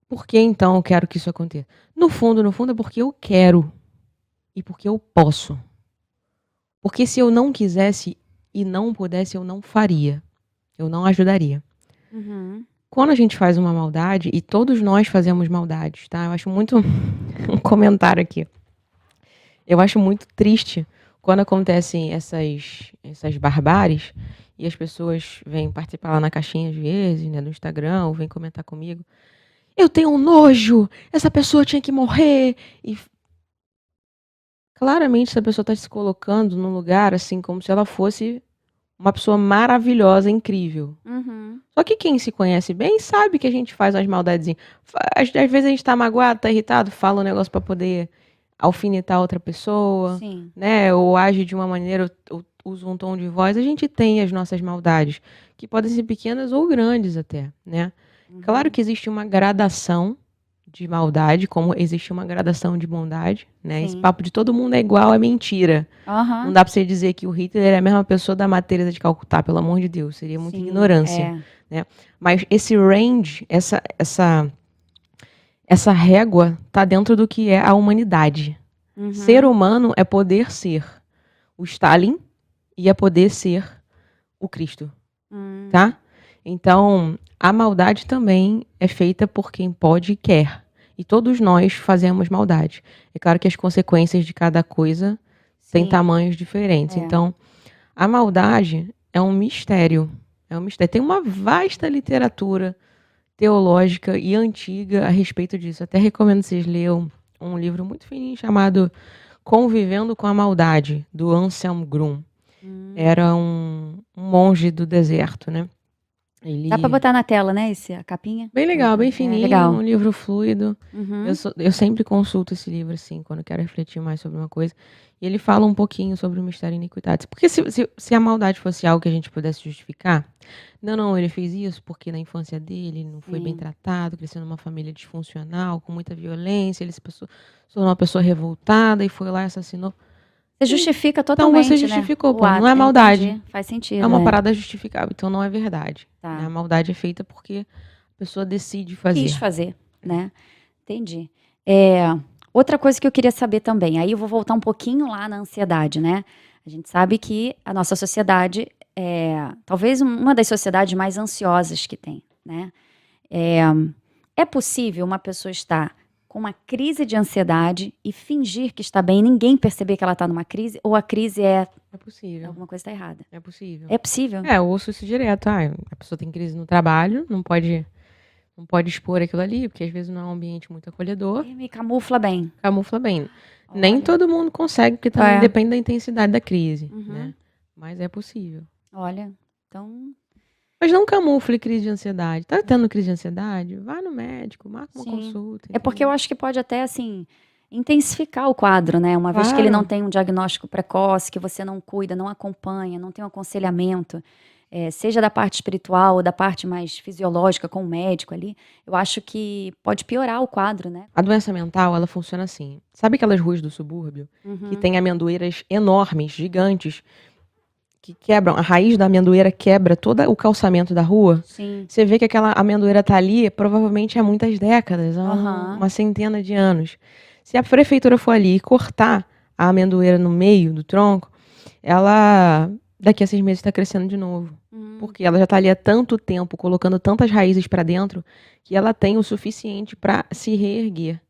por que então eu quero que isso aconteça? No fundo é porque eu quero e porque eu posso. Porque se eu não quisesse e não pudesse, eu não faria. Eu não ajudaria. Uhum. Quando a gente faz uma maldade, e todos nós fazemos maldades, tá? Eu acho muito um comentário aqui. Eu acho muito triste quando acontecem essas barbáries e as pessoas vêm participar lá na caixinha às vezes, né, do Instagram, ou vêm comentar comigo. Eu tenho um nojo, essa pessoa tinha que morrer. E claramente essa pessoa está se colocando num lugar assim como se ela fosse uma pessoa maravilhosa, incrível. Uhum. Só que quem se conhece bem sabe que a gente faz umas maldades. Às vezes a gente tá magoado, tá irritado, fala um negócio pra poder alfinetar outra pessoa, Sim. né? Ou age de uma maneira, ou usa um tom de voz. A gente tem as nossas maldades, que podem ser pequenas ou grandes até, né? Claro que existe uma gradação de maldade, como existe uma gradação de bondade, né? Esse Sim. papo de todo mundo é igual é mentira. Não Aham. dá pra você dizer que o Hitler é a mesma pessoa da Madre Teresa de Calcutá, pelo amor de Deus, seria muita Sim. ignorância, É. né? Mas esse range, essa régua tá dentro do que é a humanidade. Uhum. Ser humano é poder ser o Stalin e é poder ser o Cristo, tá? Então, a maldade também é feita por quem pode e quer. E todos nós fazemos maldade. É claro que as consequências de cada coisa têm Sim. tamanhos diferentes. É. Então, a maldade é um mistério. É um mistério. Tem uma vasta literatura teológica e antiga a respeito disso. Até recomendo vocês leiam um livro muito fininho chamado Convivendo com a Maldade, do Anselm Grun. Era um monge do deserto, né? Dá pra botar na tela, né, a capinha? Bem legal, bem É, fininho, legal. um livro fluido. Uhum. Eu sempre consulto esse livro, assim, quando eu quero refletir mais sobre uma coisa. E ele fala um pouquinho sobre o mistério da iniquidade. Porque se a maldade fosse algo que a gente pudesse justificar, não, ele fez isso porque na infância dele ele não foi bem Sim. tratado, cresceu numa família disfuncional, com muita violência, ele se tornou uma pessoa revoltada e foi lá e assassinou. Você justifica Então totalmente, você né? justificou, O pô, não ato. é maldade. Entendi. Faz sentido. É uma é. parada justificável, então não é verdade. Tá. Né? A maldade é feita porque a pessoa decide Quis fazer. fazer, né? Entendi. Outra coisa que eu queria saber também, aí eu vou voltar um pouquinho lá na ansiedade, né? A gente sabe que a nossa sociedade é talvez uma das sociedades mais ansiosas que tem, né? É possível uma pessoa estar com uma crise de ansiedade e fingir que está bem e ninguém perceber que ela está numa crise, ou a crise É possível. alguma coisa está errada? É possível. É possível? Eu ouço isso direto. A pessoa tem crise no trabalho, não pode expor aquilo ali, porque às vezes não é um ambiente muito acolhedor. E me camufla bem. Camufla bem. Nem Olha. todo mundo consegue, porque também É. depende da intensidade da crise, Uhum. né? Mas é possível. Olha, então. Mas não camufle crise de ansiedade. Tá tendo crise de ansiedade? Vá no médico, marca uma Sim. consulta. É porque eu acho que pode até, assim, intensificar o quadro, né? Uma vez que ele não tem um diagnóstico precoce, que você não cuida, não acompanha, não tem um aconselhamento, seja da parte espiritual ou da parte mais fisiológica com o médico ali, eu acho que pode piorar o quadro, né? A doença mental, ela funciona assim. Sabe aquelas ruas do subúrbio? Que tem amendoeiras enormes, gigantes, que quebram, a raiz da amendoeira quebra todo o calçamento da rua, Sim. você vê que aquela amendoeira tá ali provavelmente há muitas décadas, há uma centena de anos. Se a prefeitura for ali e cortar a amendoeira no meio do tronco, ela daqui a 6 meses está crescendo de novo. Porque ela já está ali há tanto tempo, colocando tantas raízes para dentro, que ela tem o suficiente para se reerguer.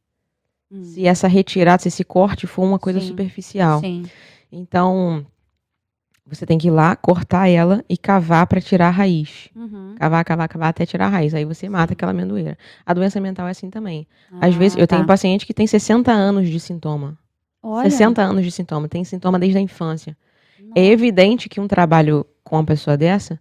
Se essa retirada, se esse corte for uma coisa superficial. Sim. Então, você tem que ir lá, cortar ela e cavar para tirar a raiz. Cavar até tirar a raiz. Aí você mata aquela amendoeira. A doença mental é assim também. Às vezes, eu tenho paciente que tem 60 anos de sintoma. Olha. 60 anos de sintoma. Tem sintoma desde a infância. É evidente que um trabalho com uma pessoa dessa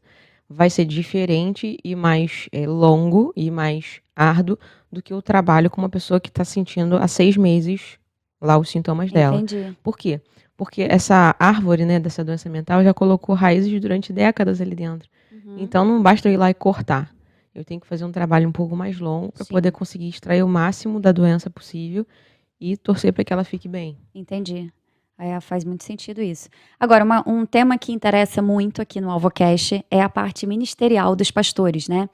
vai ser diferente e mais longo e mais árduo do que o trabalho com uma pessoa que está sentindo há 6 meses lá os sintomas dela. Entendi. Por quê? Porque essa árvore, né, dessa doença mental já colocou raízes durante décadas ali dentro. Então não basta eu ir lá e cortar. Eu tenho que fazer um trabalho um pouco mais longo para poder conseguir extrair o máximo da doença possível e torcer para que ela fique bem. Entendi. Faz muito sentido isso. Agora, um tema que interessa muito aqui no AlvoCast é a parte ministerial dos pastores, né?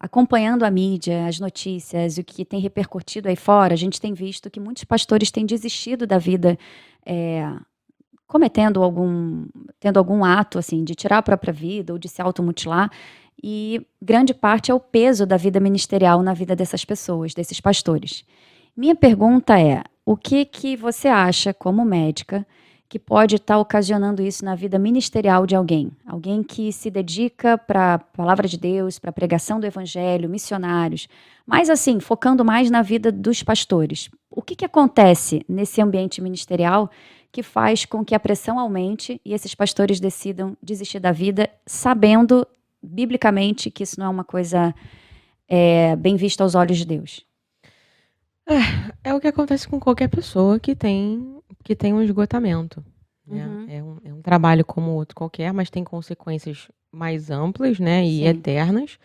Acompanhando a mídia, as notícias, o que tem repercutido aí fora, a gente tem visto que muitos pastores têm desistido da vida, tendo algum ato assim de tirar a própria vida ou de se automutilar, e grande parte é o peso da vida ministerial na vida dessas pessoas, desses pastores. Minha pergunta é: o que você acha, como médica, que pode estar ocasionando isso na vida ministerial de alguém? Alguém que se dedica para a palavra de Deus, para a pregação do evangelho, missionários, mas assim, focando mais na vida dos pastores. O que acontece nesse ambiente ministerial que faz com que a pressão aumente e esses pastores decidam desistir da vida, sabendo, biblicamente, que isso não é uma coisa bem vista aos olhos de Deus? É o que acontece com qualquer pessoa que tem um esgotamento, né? É um trabalho como outro qualquer, mas tem consequências mais amplas, né, e eternas.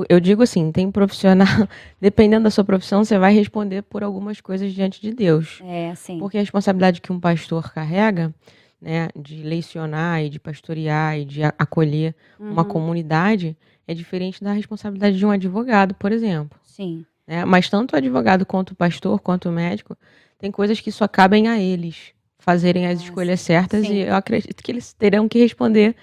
Eu digo assim, tem profissional, dependendo da sua profissão, você vai responder por algumas coisas diante de Deus. Sim. Porque a responsabilidade que um pastor carrega, né, de lecionar e de pastorear e de acolher uma comunidade, é diferente da responsabilidade de um advogado, por exemplo. Sim. Mas tanto o advogado quanto o pastor, quanto o médico, tem coisas que só cabem a eles fazerem as escolhas certas, e eu acredito que eles terão que responder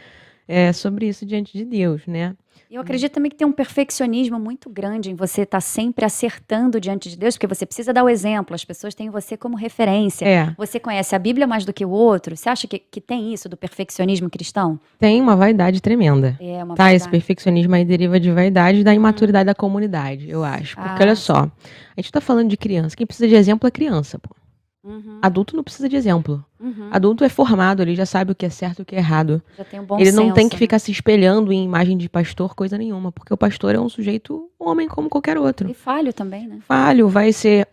sobre isso diante de Deus, né? Eu acredito também que tem um perfeccionismo muito grande em você estar sempre acertando diante de Deus, porque você precisa dar o exemplo, as pessoas têm você como referência. Você conhece a Bíblia mais do que o outro. Você acha que tem isso do perfeccionismo cristão? Tem uma vaidade tremenda. Esse perfeccionismo aí deriva de vaidade e da imaturidade da comunidade, eu acho. Porque olha só, a gente tá falando de criança. Quem precisa de exemplo é criança, pô. Adulto não precisa de exemplo. Adulto é formado, ele já sabe o que é certo e o que é errado. Já tem um bom ele não senso, tem que ficar se espelhando em imagem de pastor, coisa nenhuma. Porque o pastor é um sujeito homem como qualquer outro. E falho também, né? Falho, vai ser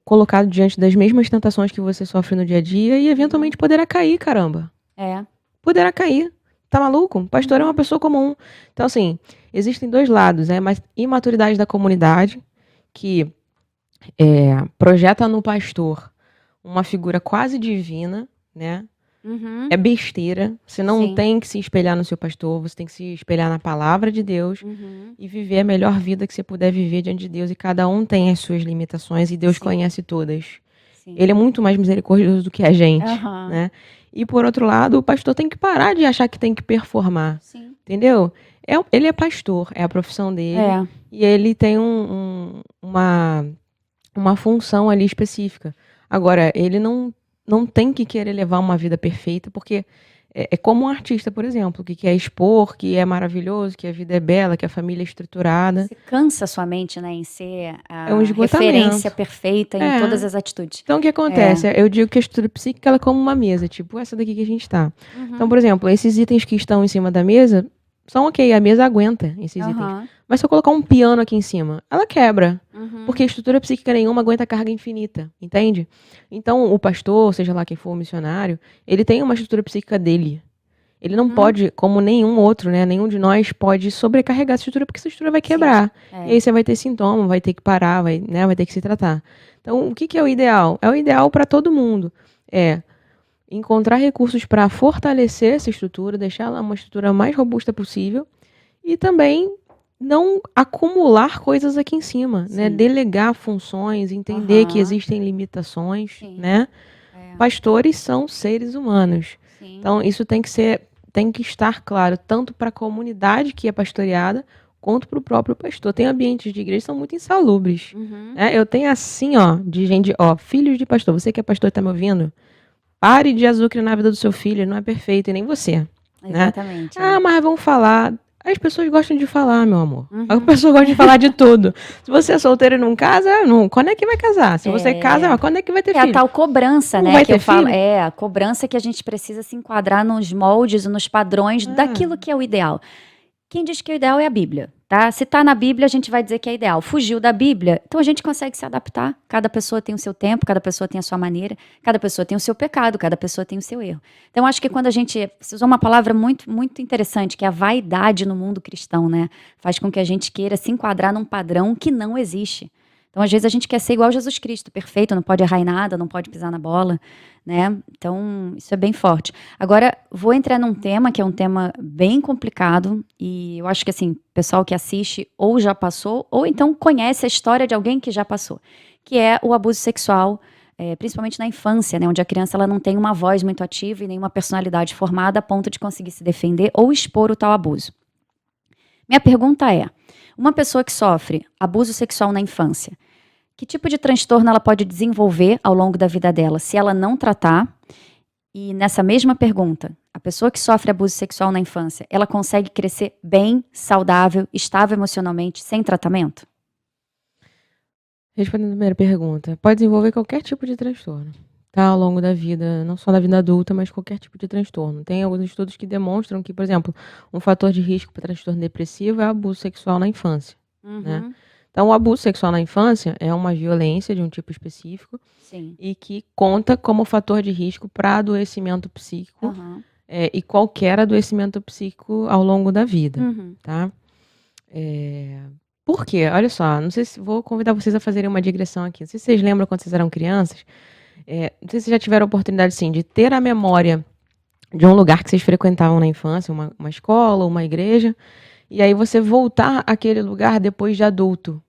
colocado diante das mesmas tentações que você sofre no dia a dia e eventualmente poderá cair, caramba. Poderá cair. Tá maluco? O pastor é uma pessoa comum. Então, assim, existem dois lados, mas imaturidade da comunidade, que projeta no pastor uma figura quase divina, né? É besteira. Você não tem que se espelhar no seu pastor, você tem que se espelhar na palavra de Deus e viver a melhor vida que você puder viver diante de Deus. E cada um tem as suas limitações e Deus conhece todas. Ele é muito mais misericordioso do que a gente, né? E por outro lado, o pastor tem que parar de achar que tem que performar, entendeu? Ele é pastor, é a profissão dele, e ele tem uma função ali específica. Agora, ele não tem que querer levar uma vida perfeita, porque é como um artista, por exemplo, que quer expor, que é maravilhoso, que a vida é bela, que a família é estruturada. Você cansa sua mente, né, em ser a um esgotamento. referência perfeita em todas as atitudes. Então, o que acontece? Eu digo que a estrutura psíquica ela é como uma mesa, tipo essa daqui que a gente tá. Então, por exemplo, esses itens que estão em cima da mesa são ok, a mesa aguenta esses itens. Mas se eu colocar um piano aqui em cima, ela quebra. Porque a estrutura psíquica nenhuma aguenta carga infinita, entende? Então, o pastor, seja lá quem for o missionário, ele tem uma estrutura psíquica dele. Ele não pode, como nenhum outro, né? Nenhum de nós pode sobrecarregar essa estrutura, porque essa estrutura vai quebrar. E aí você vai ter sintoma, vai ter que parar, vai ter que se tratar. Então, o que é o ideal? É o ideal para todo mundo. encontrar recursos para fortalecer essa estrutura, deixar ela uma estrutura mais robusta possível e também não acumular coisas aqui em cima, né? Sim. Delegar funções, entender que Aham. existem limitações, Sim. né? É. Pastores são seres humanos. Sim. Então, isso tem que estar claro, tanto para a comunidade que é pastoreada, quanto para o próprio pastor. Tem ambientes de igreja que são muito insalubres. Uhum. Né? Eu tenho assim, ó, de gente, ó, filhos de pastor. Você que é pastor e está me ouvindo, pare de azucrinar a vida do seu filho, ele não é perfeito, e nem você. Né? Exatamente. Ah, mas vamos falar. As pessoas gostam de falar, meu amor. Uhum. As pessoas gostam de falar de tudo. Se você é solteiro e não casa, não. Quando é que vai casar? Se você casa, quando é que vai ter É filho? a tal cobrança, Não né? vai Que eu ter falo. filho? É, a cobrança que a gente precisa se enquadrar nos moldes, nos padrões daquilo que é o ideal. Quem diz que o ideal é a Bíblia, tá? Se tá na Bíblia, a gente vai dizer que é ideal. Fugiu da Bíblia, então a gente consegue se adaptar. Cada pessoa tem o seu tempo, cada pessoa tem a sua maneira, cada pessoa tem o seu pecado, cada pessoa tem o seu erro. Então acho que quando a gente... Você usou uma palavra muito, muito interessante, que é a vaidade no mundo cristão, né? Faz com que a gente queira se enquadrar num padrão que não existe. Então, às vezes, a gente quer ser igual a Jesus Cristo, perfeito, não pode errar em nada, não pode pisar na bola, né? Então, isso é bem forte. Agora, vou entrar num tema que é um tema bem complicado, e eu acho que, assim, o pessoal que assiste ou já passou, ou então conhece a história de alguém que já passou, que é o abuso sexual, principalmente na infância, né? Onde a criança ela não tem uma voz muito ativa e nenhuma personalidade formada a ponto de conseguir se defender ou expor o tal abuso. Minha pergunta é, uma pessoa que sofre abuso sexual na infância, que tipo de transtorno ela pode desenvolver ao longo da vida dela se ela não tratar? E nessa mesma pergunta, a pessoa que sofre abuso sexual na infância, ela consegue crescer bem, saudável, estável emocionalmente, sem tratamento? Respondendo a primeira pergunta, pode desenvolver qualquer tipo de transtorno, tá? Ao longo da vida, não só da vida adulta, mas qualquer tipo de transtorno. Tem alguns estudos que demonstram que, por exemplo, um fator de risco para transtorno depressivo é o abuso sexual na infância, né? Então, o abuso sexual na infância é uma violência de um tipo específico. Sim. E que conta como fator de risco para adoecimento psíquico e qualquer adoecimento psíquico ao longo da vida, tá? Por quê? Olha só, não sei se vou convidar vocês a fazerem uma digressão aqui. Não sei se vocês lembram quando vocês eram crianças. Não sei se vocês já tiveram a oportunidade, sim, de ter a memória de um lugar que vocês frequentavam na infância, uma escola, uma igreja, e aí você voltar àquele lugar depois de adulto.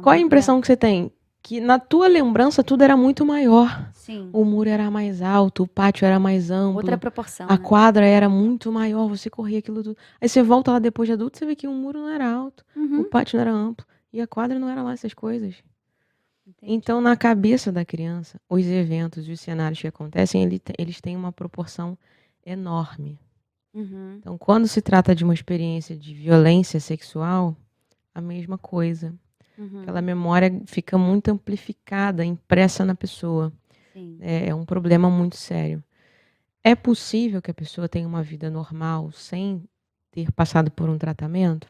Qual é a impressão que você tem? Que na tua lembrança tudo era muito maior. Sim. O muro era mais alto, o pátio era mais amplo. Outra proporção, a né? quadra era muito maior, você corria aquilo tudo. Aí você volta lá depois de adulto, você vê que o muro não era alto, o pátio não era amplo, e a quadra não era lá essas coisas. Entendi. Então, na cabeça da criança, os eventos e os cenários que acontecem, eles têm uma proporção enorme. Então, quando se trata de uma experiência de violência sexual, a mesma coisa. Aquela memória fica muito amplificada, impressa na pessoa. Sim. É um problema muito sério. É possível que a pessoa tenha uma vida normal sem ter passado por um tratamento?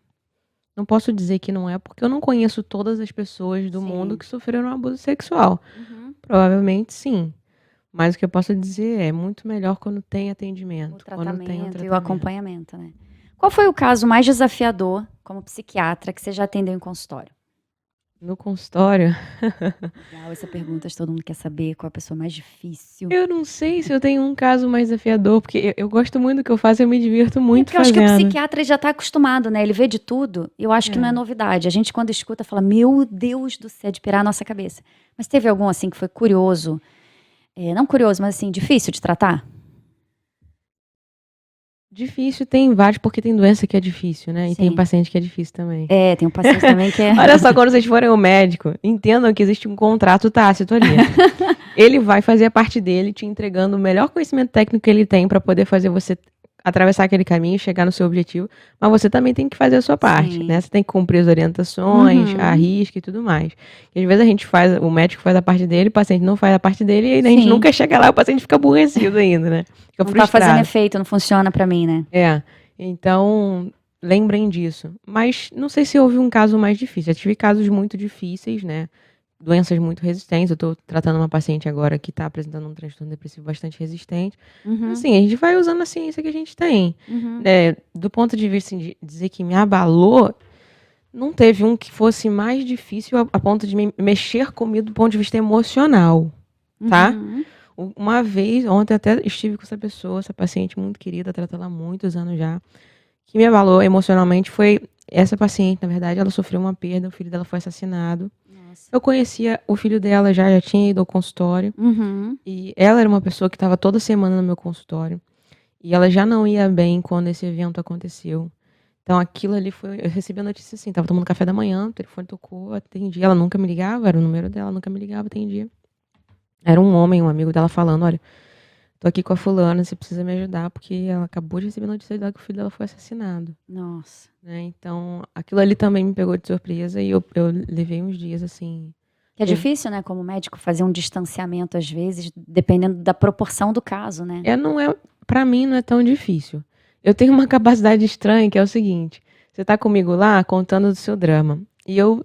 Não posso dizer que não é, porque eu não conheço todas as pessoas do mundo que sofreram abuso sexual. Provavelmente sim. Mas o que eu posso dizer é muito melhor quando tem atendimento. O tratamento, quando tem um tratamento e o acompanhamento, né? Qual foi o caso mais desafiador como psiquiatra que você já atendeu em consultório? No consultório? Legal, essa pergunta todo mundo quer saber qual é a pessoa mais difícil. Eu não sei se eu tenho um caso mais desafiador, porque eu gosto muito do que eu faço e eu me divirto muito porque fazendo. Eu acho que o fazendo. psiquiatra já está acostumado, né? Ele vê de tudo. Eu acho que não é novidade. A gente, quando escuta, fala, meu Deus do céu, de pirar a nossa cabeça. Mas teve algum, assim, que foi curioso? Não curioso, mas, assim, difícil de tratar? Difícil tem vários, porque tem doença que é difícil, né? E tem Sim. paciente que é difícil também. Tem um paciente também que é... Olha só, quando vocês forem ao médico, entendam que existe um contrato tácito ali. Ele vai fazer a parte dele, te entregando o melhor conhecimento técnico que ele tem para poder fazer você atravessar aquele caminho e chegar no seu objetivo. Mas você também tem que fazer a sua parte, Sim. né? Você tem que cumprir as orientações, a risca e tudo mais. E às vezes o médico faz a parte dele, o paciente não faz a parte dele, e aí a gente nunca chega lá, o paciente fica aborrecido ainda, né? Fica frustrado. Não tá fazendo efeito, não funciona para mim, né? Então, lembrem disso. Mas não sei se houve um caso mais difícil. Eu tive casos muito difíceis, né? Doenças muito resistentes. Eu tô tratando uma paciente agora que tá apresentando um transtorno depressivo bastante resistente. Assim, a gente vai usando a ciência que a gente tem. Do ponto de vista assim, de dizer que me abalou, não teve um que fosse mais difícil a ponto de me mexer comigo do ponto de vista emocional, tá? Uma vez, ontem até estive com essa paciente muito querida, trato ela há muitos anos já, que me abalou emocionalmente foi essa paciente, na verdade, ela sofreu uma perda, o filho dela foi assassinado. Nossa. Eu conhecia o filho dela já tinha ido ao consultório, Uhum. e ela era uma pessoa que estava toda semana no meu consultório, e ela já não ia bem quando esse evento aconteceu. Então aquilo ali foi, eu recebi a notícia assim, tava tomando café da manhã, o telefone tocou, atendi, ela nunca me ligava, era o número dela, nunca me ligava, atendi. Era um homem, um amigo dela falando, olha, tô aqui com a fulana, você precisa me ajudar, porque ela acabou de receber a notícia dela que o filho dela foi assassinado. Nossa. Né? Então, aquilo ali também me pegou de surpresa e eu levei uns dias assim. Que é difícil, né, como médico, fazer um distanciamento às vezes, dependendo da proporção do caso, né? Não é, para mim não é tão difícil. Eu tenho uma capacidade estranha que é o seguinte: você tá comigo lá contando do seu drama e eu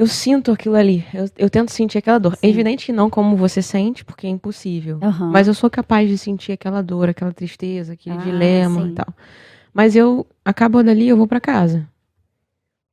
sinto aquilo ali, eu tento sentir aquela dor. É Sim. evidente que não como você sente, porque é impossível. Uhum. Mas eu sou capaz de sentir aquela dor, aquela tristeza, aquele dilema sim. e tal. Mas eu acabo dali, eu vou para casa.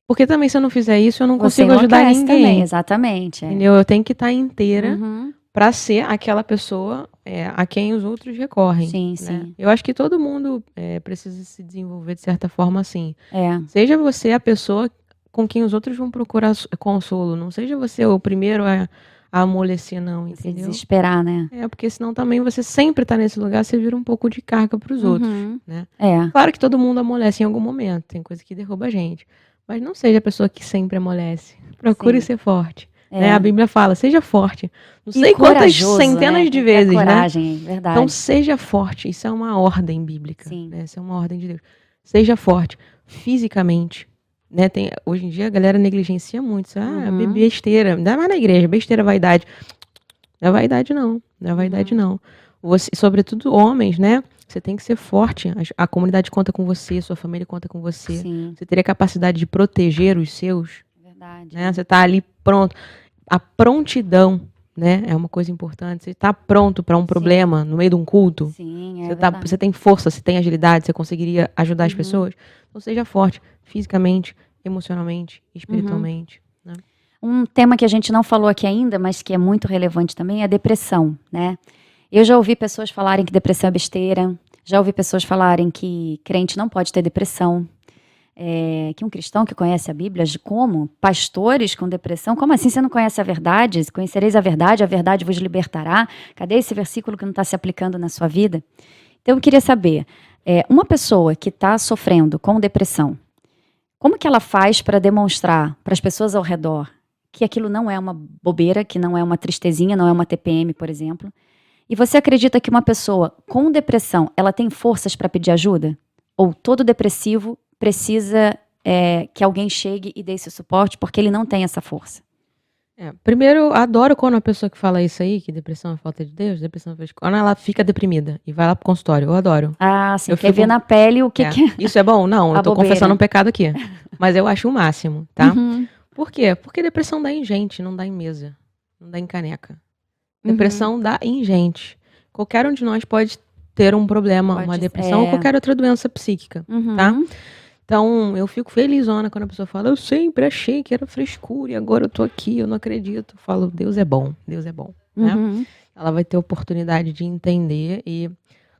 Porque também se eu não fizer isso, eu não consigo ajudar ninguém. Também, exatamente. Entendeu? Eu tenho que estar inteira Uhum. para ser aquela pessoa a quem os outros recorrem. Sim, né? sim. Eu acho que todo mundo precisa se desenvolver de certa forma assim. É. Seja você a pessoa com quem os outros vão procurar consolo. Não seja você o primeiro a amolecer, não, Se entendeu? desesperar, né? Porque senão também você sempre tá nesse lugar, você vira um pouco de carga para os outros, né? Claro que todo mundo amolece em algum momento, tem coisa que derruba a gente. Mas não seja a pessoa que sempre amolece. Procure ser forte. Né? A Bíblia fala, seja forte. Não sei quantas centenas de vezes, coragem, né? Verdade. Então seja forte. Isso é uma ordem bíblica. Sim. Né? Isso é uma ordem de Deus. Seja forte fisicamente. Né? Hoje em dia a galera negligencia muito. Besteira. Ainda mais na igreja. Besteira, vaidade. Não é vaidade, não. Não é vaidade, não. Você, sobretudo homens, né? Você tem que ser forte. A comunidade conta com você, sua família conta com você. Sim. Você teria capacidade de proteger os seus. Verdade. Né? Você tá ali pronto. A prontidão, né? É uma coisa importante. Você tá pronto para um problema no meio de um culto. Sim, você tem força, você tem agilidade, você conseguiria ajudar as pessoas. Então seja forte, fisicamente, emocionalmente, espiritualmente. Né? Um tema que a gente não falou aqui ainda, mas que é muito relevante também, é a depressão, né? Eu já ouvi pessoas falarem que depressão é besteira, já ouvi pessoas falarem que crente não pode ter depressão, que um cristão que conhece a Bíblia, como? Pastores com depressão? Como assim você não conhece a verdade? Conhecereis a verdade vos libertará. Cadê esse versículo que não está se aplicando na sua vida? Então eu queria saber, uma pessoa que está sofrendo com depressão, como que ela faz para demonstrar para as pessoas ao redor que aquilo não é uma bobeira, que não é uma tristezinha, não é uma TPM, por exemplo? E você acredita que uma pessoa com depressão, ela tem forças para pedir ajuda? Ou todo depressivo precisa que alguém chegue e dê esse suporte porque ele não tem essa força? Primeiro, eu adoro quando a pessoa que fala isso aí, que depressão é falta de Deus, depressão é falta de... Quando ela fica deprimida e vai lá pro consultório, eu adoro. Ah, sim, quer ver na pele o que é. Isso é bom? Não, eu tô confessando um pecado aqui. Mas eu acho o máximo, tá? Por quê? Porque depressão dá em gente, não dá em mesa. Não dá em caneca. Depressão dá em gente. Qualquer um de nós pode ter um problema, uma depressão ou qualquer outra doença psíquica, tá? Então, eu fico felizona quando a pessoa fala, eu sempre achei que era frescura e agora eu tô aqui, eu não acredito. Eu falo, Deus é bom, né? Ela vai ter oportunidade de entender e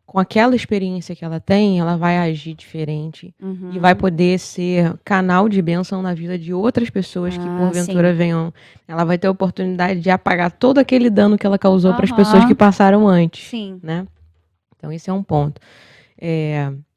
com aquela experiência que ela tem, ela vai agir diferente e vai poder ser canal de bênção na vida de outras pessoas que porventura venham. Ela vai ter a oportunidade de apagar todo aquele dano que ela causou para as pessoas que passaram antes, né? Então, esse é um ponto.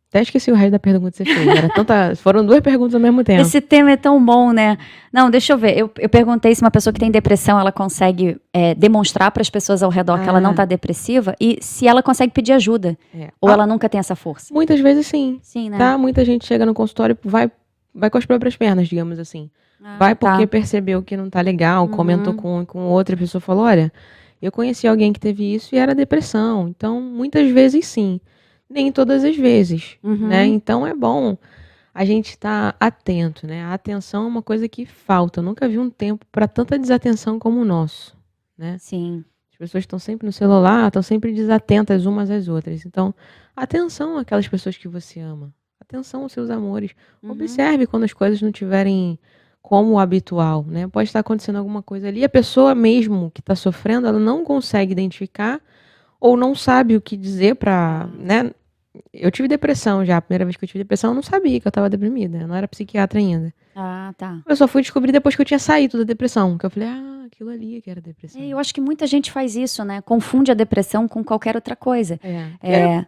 Até esqueci o resto da pergunta que você fez. Foram duas perguntas ao mesmo tempo. Esse tema é tão bom, né? Não, deixa eu ver. Eu perguntei se uma pessoa que tem depressão, ela consegue demonstrar para as pessoas ao redor que ela não está depressiva e se ela consegue pedir ajuda. Ou ela nunca tem essa força. Muitas vezes sim. Sim, né? Tá? Muita gente chega no consultório e vai com as próprias pernas, digamos assim. Vai porque percebeu que não tá legal, comentou com outra pessoa, falou, olha, eu conheci alguém que teve isso e era depressão. Então, muitas vezes sim. Nem todas as vezes, né? Então é bom a gente estar atento, né? A atenção é uma coisa que falta. Eu nunca vi um tempo para tanta desatenção como o nosso, né? Sim. As pessoas estão sempre no celular, estão sempre desatentas umas às outras. Então, atenção àquelas pessoas que você ama. Atenção aos seus amores. Observe quando as coisas não estiverem como o habitual, né? Pode estar acontecendo alguma coisa ali, a pessoa mesmo que está sofrendo, ela não consegue identificar ou não sabe o que dizer para, né? Eu tive depressão já, a primeira vez que eu tive depressão, eu não sabia que eu estava deprimida, eu não era psiquiatra ainda. Ah, tá. Eu só fui descobrir depois que eu tinha saído da depressão, que eu falei, aquilo ali que era depressão. Eu acho que muita gente faz isso, né? Confunde a depressão com qualquer outra coisa.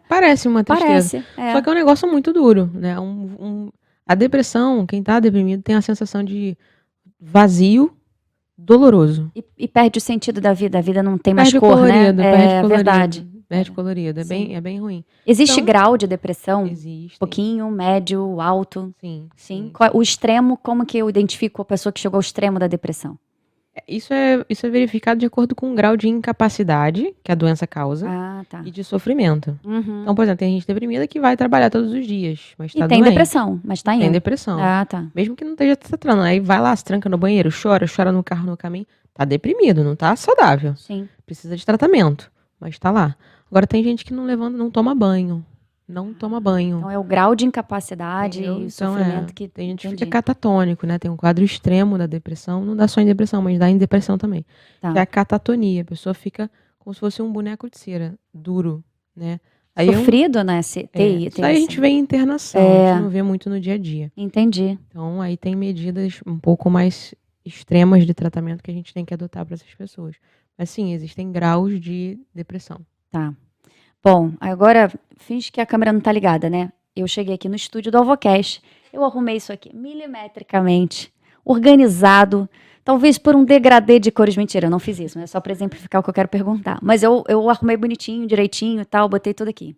Parece uma tristeza. Parece. Só que é um negócio muito duro, né? A depressão, quem tá deprimido tem a sensação de vazio doloroso. E perde o sentido da vida. A vida não tem mais Perde cor, colorido, né? perde colorido. Verdade. Perde colorido. É bem ruim. Existe Então, grau de depressão? Existe. Pouquinho, médio, alto? Sim. O extremo, como que eu identifico a pessoa que chegou ao extremo da depressão? Isso é verificado de acordo com o grau de incapacidade que a doença causa Tá. e de sofrimento. Uhum. Então, por exemplo, tem gente deprimida que vai trabalhar todos os dias, mas tá E tem doente. depressão, mas tá indo. Tem depressão. Tá. Mesmo que não esteja tratando. Aí vai lá, se tranca no banheiro, chora no carro, no caminho. Tá deprimido, não tá saudável. Sim. Precisa de tratamento, mas tá lá. Agora tem gente que não levanta, não toma banho. Não toma banho. Então é o grau de incapacidade Entendeu? e o sofrimento que... Tem gente que fica catatônico, né? Tem um quadro extremo da depressão. Não dá só em depressão, mas dá em depressão também. Tá. Que é a catatonia. A pessoa fica como se fosse um boneco de cera, duro, né? Sofrido, né? Isso aí a gente vê em internação, a gente não vê muito no dia a dia. Entendi. Então aí tem medidas um pouco mais extremas de tratamento que a gente tem que adotar para essas pessoas. Mas sim, existem graus de depressão. Tá. Bom, agora finge que a câmera não tá ligada, né? Eu cheguei aqui no estúdio do Alvocast, eu arrumei isso aqui milimetricamente, organizado, talvez por um degradê de cores. Mentira, eu não fiz isso, mas é só para exemplificar o que eu quero perguntar. Mas eu arrumei bonitinho, direitinho e tal, botei tudo aqui.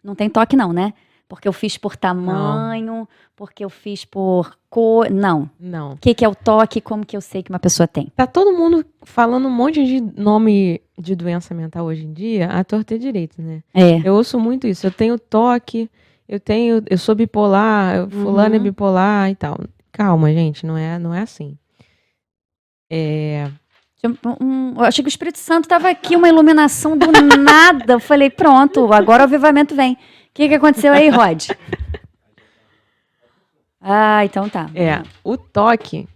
Não tem toque não, né? Porque eu fiz por tamanho, porque eu fiz por cor. Não. Não. O que é o toque? Como que eu sei que uma pessoa tem? Tá todo mundo falando um monte de nome de doença mental hoje em dia, à torta e direito, né? Eu ouço muito isso. Eu tenho toque, eu sou bipolar, fulano é bipolar e tal. Calma, gente, não é assim. Eu achei que o Espírito Santo estava aqui, uma iluminação do nada. Eu falei, pronto, agora o avivamento vem. O que aconteceu aí, Rod? Então tá. O TOC,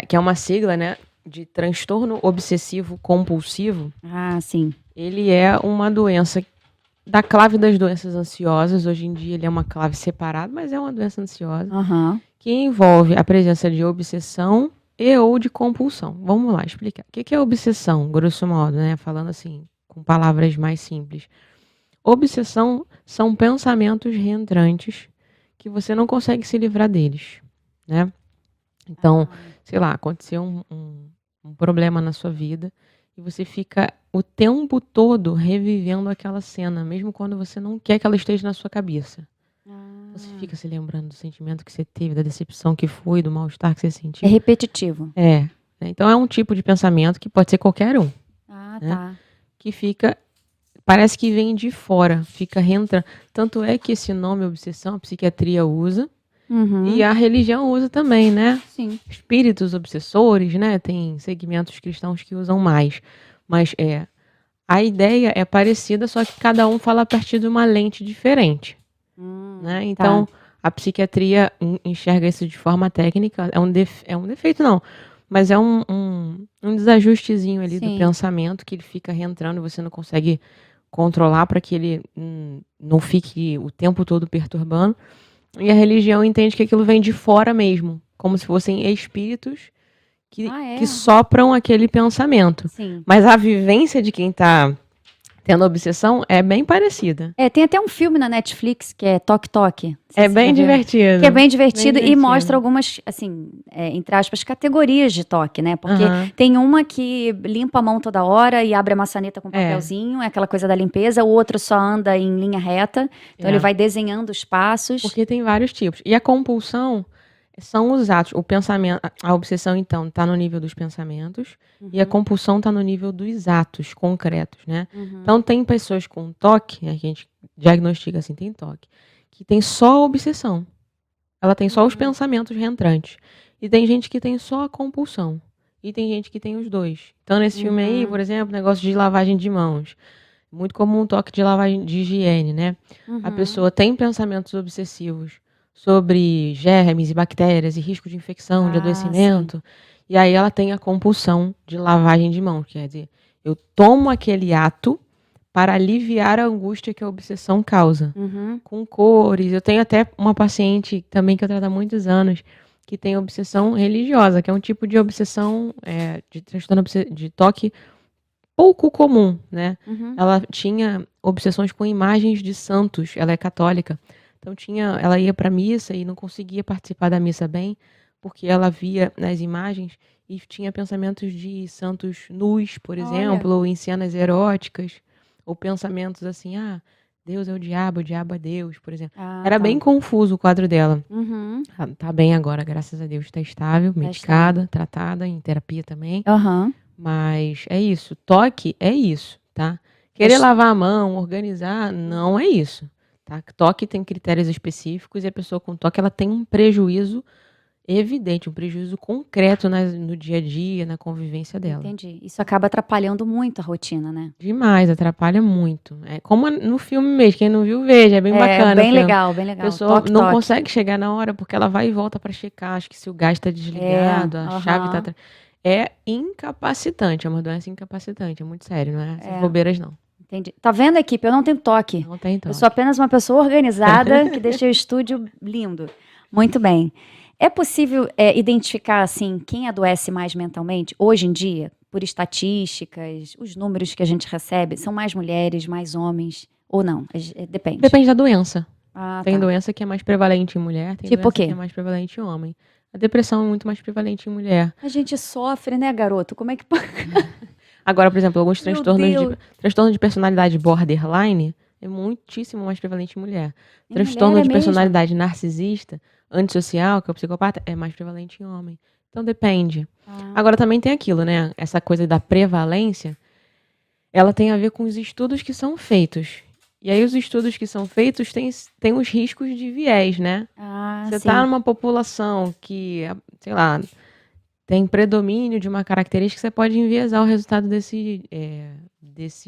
que é uma sigla, né, de transtorno obsessivo compulsivo. Sim. Ele é uma doença da clave das doenças ansiosas. Hoje em dia ele é uma clave separada, mas é uma doença ansiosa. Que envolve a presença de obsessão e ou de compulsão. Vamos lá explicar. O que é obsessão, grosso modo, né? Falando assim, com palavras mais simples. Obsessão são pensamentos reentrantes que você não consegue se livrar deles, né? Então, sei lá, aconteceu um problema na sua vida e você fica o tempo todo revivendo aquela cena, mesmo quando você não quer que ela esteja na sua cabeça. Você fica se lembrando do sentimento que você teve, da decepção que foi, do mal-estar que você sentiu. É repetitivo. Então é um tipo de pensamento que pode ser qualquer um. Tá. Que fica, parece que vem de fora, fica reentrando. Tanto é que esse nome obsessão a psiquiatria usa e a religião usa também, né? Sim. Espíritos obsessores, né? Tem segmentos cristãos que usam mais. Mas a ideia é parecida, só que cada um fala a partir de uma lente diferente. Né? Então, a psiquiatria enxerga isso de forma técnica. É um defeito, não. Mas é um desajustezinho ali do pensamento que ele fica reentrando e você não consegue controlar para que ele não fique o tempo todo perturbando. E a religião entende que aquilo vem de fora mesmo, como se fossem espíritos que sopram aquele pensamento. Sim. Mas a vivência de quem está tendo obsessão é bem parecida. Tem até um filme na Netflix que é Toque Toque. Bem divertido. Que é bem divertido e mostra algumas, assim, entre aspas, categorias de toque, né? Porque tem uma que limpa a mão toda hora e abre a maçaneta com papelzinho, é aquela coisa da limpeza. O outro só anda em linha reta, então ele vai desenhando os passos. Porque tem vários tipos. E a compulsão são os atos. O pensamento, a obsessão, então, está no nível dos pensamentos e a compulsão está no nível dos atos concretos, né? Então, tem pessoas com toque, a gente diagnostica assim, tem toque, que tem só obsessão. Ela tem só os pensamentos reentrantes. E tem gente que tem só a compulsão. E tem gente que tem os dois. Então, nesse filme aí, por exemplo, negócio de lavagem de mãos. Muito comum toque de lavagem de higiene, né? A pessoa tem pensamentos obsessivos sobre germes e bactérias e risco de infecção, de Ah, sim. adoecimento. E aí ela tem a compulsão de lavagem de mãos, quer dizer, eu tomo aquele ato para aliviar a angústia que a obsessão causa. Uhum. Com cores. Eu tenho até uma paciente também que eu trato há muitos anos, que tem obsessão religiosa, que é um tipo de obsessão de transtorno de toque pouco comum, né? Uhum. Ela tinha obsessões com imagens de santos, ela é católica. Então ela ia para missa e não conseguia participar da missa bem, porque ela via nas imagens e tinha pensamentos de santos nus, por Olha. exemplo, ou em cenas eróticas, ou pensamentos assim, Deus é o diabo é Deus, por exemplo. Ah, Era tá. bem confuso o quadro dela. Uhum. Tá bem agora, graças a Deus, está estável, Tá medicada, tratada, em terapia também. Aham. Mas é isso, toque é isso, tá? Querer Mas- lavar a mão, organizar, não é isso, tá? Toque tem critérios específicos e a pessoa com toque ela tem um prejuízo evidente, um prejuízo concreto no dia a dia, na convivência dela. Entendi. Isso acaba atrapalhando muito a rotina, né? Demais, atrapalha muito. É como no filme mesmo, quem não viu, veja, é bem bacana o Bem filme. legal, bem A legal. pessoa Toque, não toque. consegue chegar na hora porque ela vai e volta para checar, acho que se o gás tá desligado, a chave tá aham. é incapacitante, é uma doença incapacitante, é muito sério, não é essas É. bobeiras não. Entendi. Tá vendo, equipe? Eu não tenho toque. Não tem Eu sou toque. apenas uma pessoa organizada que deixa o estúdio lindo. Muito bem. É possível identificar, assim, quem adoece mais mentalmente hoje em dia? Por estatísticas, os números que a gente recebe, são mais mulheres, mais homens? Ou não? Depende. Depende da doença. Ah, Tem tá. doença que é mais prevalente em mulher, tem Tipo o doença que quê? é mais prevalente em homem. A depressão é muito mais prevalente em mulher. A gente sofre, né, garoto? Como é que pode? Agora, por exemplo, alguns Meu transtornos de personalidade borderline é muitíssimo mais prevalente em mulher. Em Transtorno mulher é de mesmo? personalidade narcisista, antissocial, que é o psicopata, é mais prevalente em homem. Então depende. Ah, Agora também tem aquilo, né? Essa coisa da prevalência, ela tem a ver com os estudos que são feitos. E aí os estudos que são feitos têm os riscos de viés, né? Você sim. tá numa população que, sei lá, tem predomínio de uma característica, você pode enviesar o resultado desse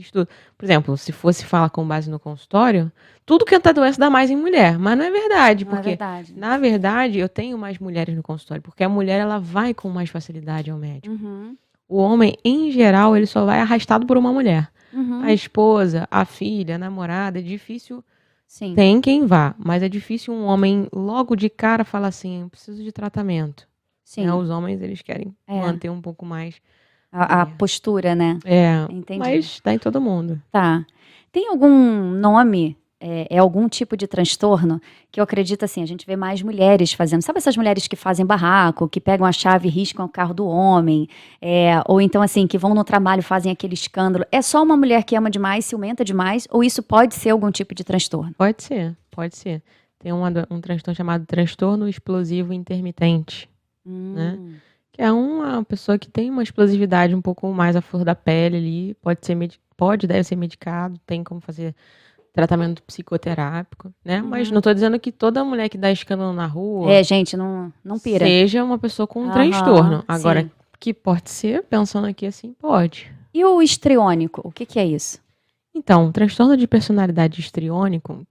estudo. Por exemplo, se fosse falar com base no consultório, tudo que é doença dá mais em mulher, mas não é verdade, Não é porque, verdade. na verdade, eu tenho mais mulheres no consultório, porque a mulher, ela vai com mais facilidade ao médico. Uhum. O homem, em geral, ele só vai arrastado por uma mulher. Uhum. A esposa, a filha, a namorada, é difícil. Sim. Tem quem vá, mas é difícil um homem logo de cara falar assim, eu preciso de tratamento. Sim. Os homens, eles querem manter um pouco mais a postura, né? Entendi. Mas tá em todo mundo. Tá. Tem algum nome, algum tipo de transtorno que eu acredito assim, a gente vê mais mulheres fazendo. Sabe essas mulheres que fazem barraco, que pegam a chave e riscam o carro do homem? Ou então assim, que vão no trabalho e fazem aquele escândalo. É só uma mulher que ama demais, ciumenta demais? Ou isso pode ser algum tipo de transtorno? Pode ser, pode ser. Tem um transtorno chamado transtorno explosivo intermitente, né? Que é uma pessoa que tem uma explosividade um pouco mais à flor da pele ali, deve ser medicado, tem como fazer tratamento psicoterápico, né? Mas não tô dizendo que toda mulher que dá escândalo na rua Gente, não pira. seja uma pessoa com um transtorno. Agora, que pode ser, pensando aqui assim, pode. E o histriônico, o que é isso? Então, transtorno de personalidade histriônico,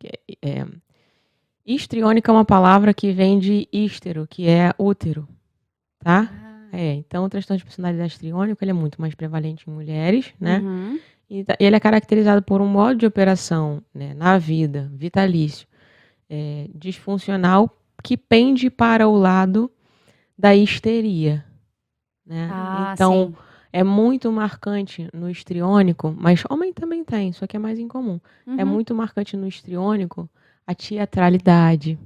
histriônico é uma palavra que vem de hístero, que é útero, tá? Então o transtorno de personalidade histriônico, ele é muito mais prevalente em mulheres, né? E ele é caracterizado por um modo de operação, né, na vida, vitalício, disfuncional, que pende para o lado da histeria, né? Então, é muito marcante no histriônico, mas homem também tem, só que é mais incomum. É muito marcante no histriônico a teatralidade,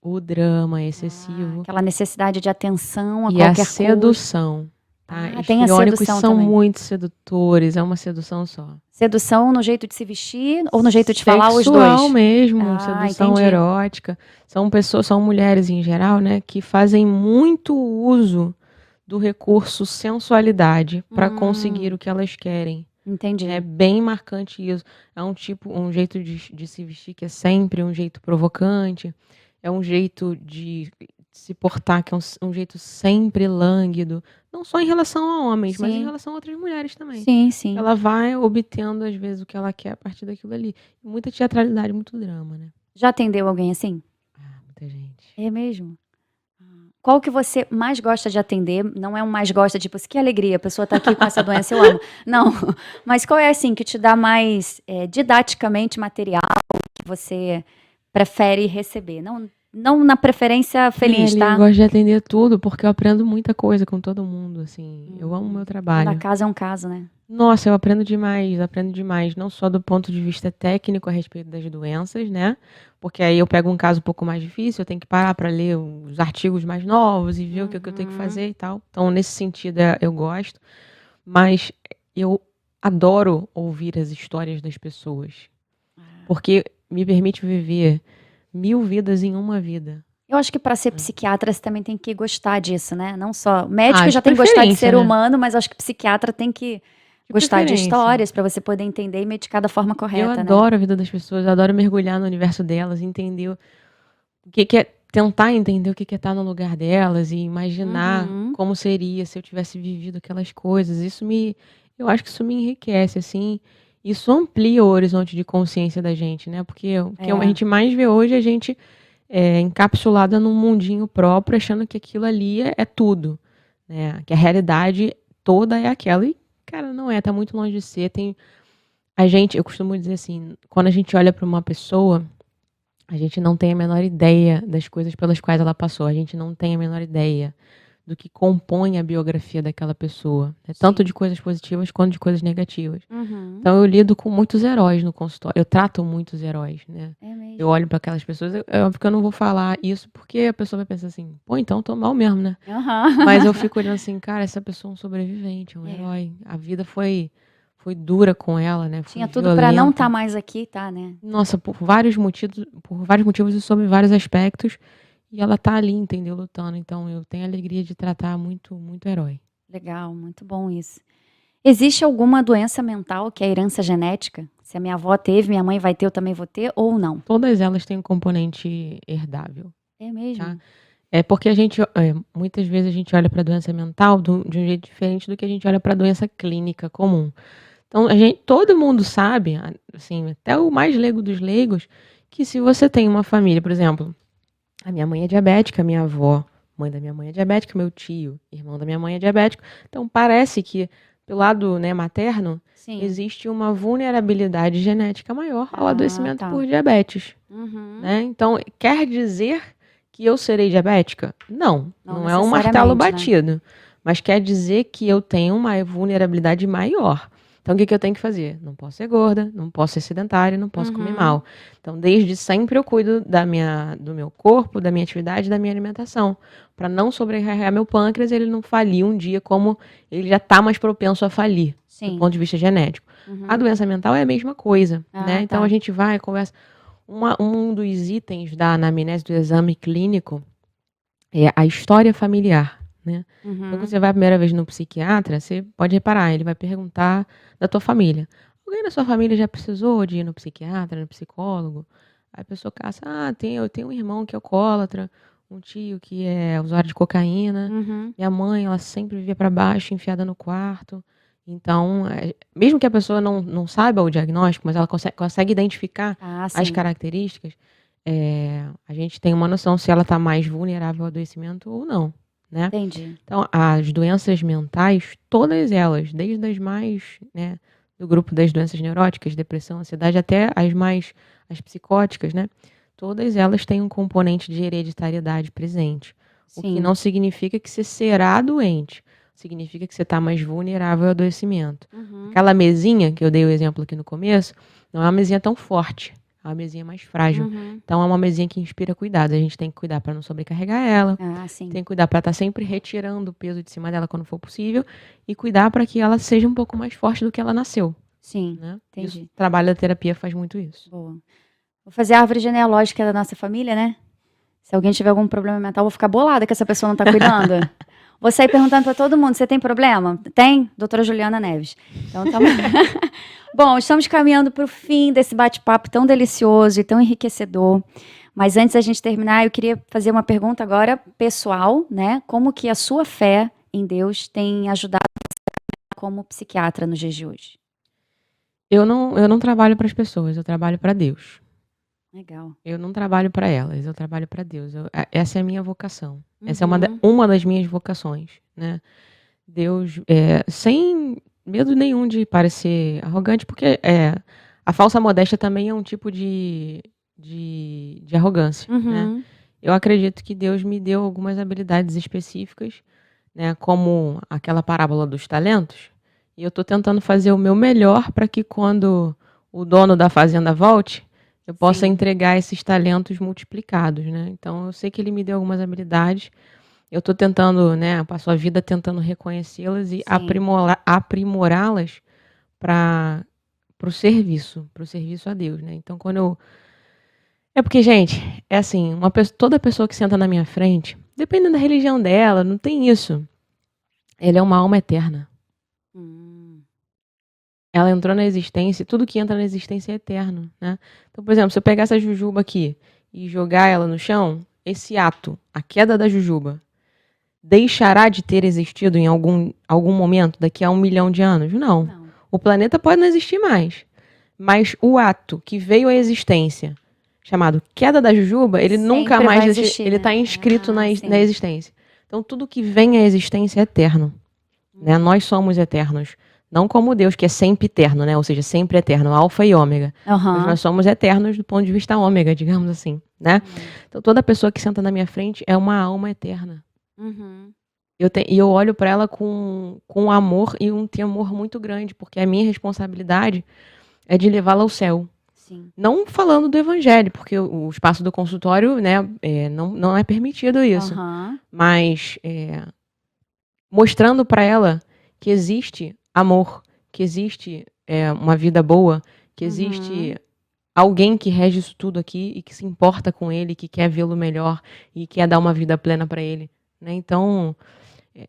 o drama excessivo. Aquela necessidade de atenção a e qualquer a sedução. Tá? Tem a Histriônicos sedução são também. muito sedutores, é uma sedução só. Sedução no jeito de se vestir ou no jeito de falar, os dois? Sexual mesmo, sedução erótica. São mulheres em geral, né, que fazem muito uso do recurso sensualidade para conseguir o que elas querem. Entendi. É bem marcante isso. É um jeito de se vestir que é sempre um jeito provocante. É um jeito de se portar que é um jeito sempre lânguido. Não só em relação a homens, mas em relação a outras mulheres também. Sim. Ela vai obtendo, às vezes, o que ela quer a partir daquilo ali. Muita teatralidade, muito drama, né? Já atendeu alguém assim? Muita gente. É mesmo? Qual que você mais gosta de atender? Não é um mais gosta, tipo assim, que alegria, a pessoa tá aqui com essa doença, eu amo. Não, mas qual é assim que te dá mais didaticamente material que você prefere receber? Não, não na preferência feliz, Kelly, eu tá? gosto de atender tudo, porque eu aprendo muita coisa com todo mundo, assim. Eu amo o meu Cada trabalho. caso é um caso, né? Nossa, eu aprendo demais, não só do ponto de vista técnico a respeito das doenças, né? Porque aí eu pego um caso um pouco mais difícil, eu tenho que parar para ler os artigos mais novos e ver o que eu tenho que Uhum. fazer e tal. Então, nesse sentido, eu gosto, mas eu adoro ouvir as histórias das pessoas, porque me permite viver 1000 vidas em uma vida. Eu acho que para ser psiquiatra você também tem que gostar disso, né? Não só Ah, médico já de tem que gostar de preferência, ser né? humano, mas acho que psiquiatra tem que De gostar de preferência. histórias para você poder entender e medicar da forma Eu correta, né? adoro a vida das pessoas, eu adoro mergulhar no universo delas, entender o que é tentar entender o que é estar no lugar delas e imaginar Uhum. como seria se eu tivesse vivido aquelas coisas. Eu acho que isso me enriquece, assim. Isso amplia o horizonte de consciência da gente, né? Porque o que a É. gente mais vê hoje é a gente encapsulada num mundinho próprio, achando que aquilo ali é tudo, né? Que a realidade toda é aquela. E, cara, não é, tá muito longe de ser. Eu costumo dizer assim, quando a gente olha para uma pessoa, a gente não tem a menor ideia das coisas pelas quais ela passou. A gente não tem a menor ideia do que compõe a biografia daquela pessoa, né? Tanto Sim. de coisas positivas quanto de coisas negativas. Uhum. Então eu lido com muitos heróis no consultório. Eu trato muitos heróis, né? É Eu mesmo. olho para aquelas pessoas, é óbvio que eu não vou falar isso porque a pessoa vai pensar assim, pô, então tô mal mesmo, né? Mas eu Aham. fico olhando assim, cara, essa pessoa é um sobrevivente, é um É. herói. A vida foi dura com ela, né? Foi Tinha tudo para não estar violenta. mais aqui, tá, né? Nossa, por vários motivos e sob vários aspectos. E ela tá ali, entendeu? Lutando. Então eu tenho a alegria de tratar muito, muito herói. Legal, muito bom isso. Existe alguma doença mental que é herança genética? Se a minha avó teve, minha mãe vai ter, eu também vou ter, ou não? Todas elas têm um componente herdável, É tá? mesmo? É porque muitas vezes a gente olha para a doença mental de um jeito diferente do que a gente olha para a doença clínica comum. Então, todo mundo sabe, assim, até o mais leigo dos leigos, que se você tem uma família, por exemplo, a minha mãe é diabética, a minha avó, mãe da minha mãe é diabética, meu tio, irmão da minha mãe é diabético. Então, parece que, pelo lado, né, materno, Sim. existe uma vulnerabilidade genética maior ao Ah, adoecimento tá. por diabetes, Uhum. né? Então, quer dizer que eu serei diabética? Não, Não não é um martelo necessariamente, né? batido, mas quer dizer que eu tenho uma vulnerabilidade maior. Então, o que eu tenho que fazer? Não posso ser gorda, não posso ser sedentária, não posso comer Uhum. mal. Então, desde sempre eu cuido do meu corpo, da minha atividade, da minha alimentação, para não sobrecarregar meu pâncreas e ele não falir um dia como ele já está mais propenso a falir, do Sim. ponto de vista genético. A Uhum. doença mental é a mesma coisa, né? Ah, Então, a tá. gente vai, conversa. Um dos itens da anamnese do exame clínico é a história familiar, né? Então, quando Uhum. você vai a primeira vez no psiquiatra, você pode reparar, ele vai perguntar da tua família. Alguém da sua família já precisou de ir no psiquiatra, no psicólogo? Aí a pessoa caça, eu tenho um irmão que é alcoólatra, um tio que é usuário de cocaína, Uhum. minha mãe, ela sempre vivia para baixo, enfiada no quarto. Então, mesmo que a pessoa não saiba o diagnóstico, mas ela consegue identificar Ah, as sim. características, a gente tem uma noção se ela está mais vulnerável ao adoecimento ou não, né? Entendi. Então, as doenças mentais, todas elas, desde as mais, né, do grupo das doenças neuróticas, depressão, ansiedade, até as psicóticas, né? Todas elas têm um componente de hereditariedade presente. O que Sim. não significa que você será doente. Significa que você está mais vulnerável ao adoecimento. Uhum. Aquela mesinha que eu dei o exemplo aqui no começo, não é uma mesinha tão forte. É uma mesinha mais frágil. Uhum. Então, é uma mesinha que inspira cuidado. A gente tem que cuidar para não sobrecarregar ela. Ah, sim. Tem que cuidar para estar sempre retirando o peso de cima dela quando for possível. E cuidar para que ela seja um pouco mais forte do que ela nasceu, Sim. né? Isso, o Entendi. trabalho da terapia faz muito isso. Boa. Vou fazer a árvore genealógica da nossa família, né? Se alguém tiver algum problema mental, eu vou ficar bolada que essa pessoa não tá cuidando. Vou sair perguntando pra todo mundo: você tem problema? Tem? Doutora Juliana Neves. Então, tá. Bom, estamos caminhando para o fim desse bate-papo tão delicioso e tão enriquecedor. Mas antes da gente terminar, eu queria fazer uma pergunta agora pessoal, né? Como que a sua fé em Deus tem ajudado como psiquiatra nos dias de hoje? Eu não trabalho para as pessoas, eu trabalho para Deus. Legal. Eu não trabalho para elas, eu trabalho para Deus. Essa é a minha vocação. Essa é Uhum. uma das minhas vocações, né? Deus, sem medo nenhum de parecer arrogante, porque a falsa modéstia também é um tipo de arrogância, né? Uhum. Eu acredito que Deus me deu algumas habilidades específicas, né? Como aquela parábola dos talentos, e eu estou tentando fazer o meu melhor para que quando o dono da fazenda volte, eu possa Sim. entregar esses talentos multiplicados, né? Então eu sei que ele me deu algumas habilidades. Eu estou tentando, né? Passo a vida tentando reconhecê-las e Sim. aprimorá-las para o serviço a Deus, né? Então é porque, gente, é assim, toda pessoa que senta na minha frente, dependendo da religião dela, não tem isso. Ela é uma alma eterna. Ela entrou na existência, tudo que entra na existência é eterno, né? Então, por exemplo, se eu pegar essa jujuba aqui e jogar ela no chão, esse ato, a queda da jujuba, deixará de ter existido em algum momento daqui a 1 milhão de anos? Não. O planeta pode não existir mais. Mas o ato que veio à existência, chamado queda da jujuba, ele nunca Sempre mais vai existe, existir, ele né? está inscrito na Sim. existência. Então, tudo que vem à existência é eterno. Né? Nós somos eternos. Não como Deus, que é sempre eterno, né? Ou seja, sempre eterno, alfa e ômega. Mas nós somos eternos do ponto de vista ômega, digamos assim, né? Então, toda pessoa que senta na minha frente é uma alma eterna. E eu olho para ela com amor e um temor muito grande, porque a minha responsabilidade é de levá-la ao céu. Sim. Não falando do evangelho, porque o espaço do consultório, né, não é permitido isso. Mas mostrando para ela que existe amor, que existe uma vida boa, que existe alguém que rege isso tudo aqui e que se importa com ele, que quer vê-lo melhor e quer dar uma vida plena para ele, né? Então,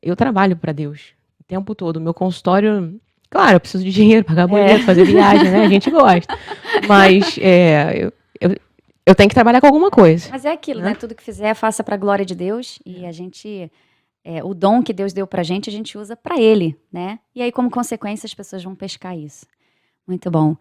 eu trabalho para Deus o tempo todo. Meu consultório, claro, eu preciso de dinheiro, pagar boleto, fazer viagem, né? A gente gosta. Mas eu tenho que trabalhar com alguma coisa. Mas é aquilo, né? Tudo que fizer, faça para a glória de Deus. E a gente, o dom que Deus deu pra gente, a gente usa para Ele, né? E aí, como consequência, as pessoas vão pescar isso. Muito bom.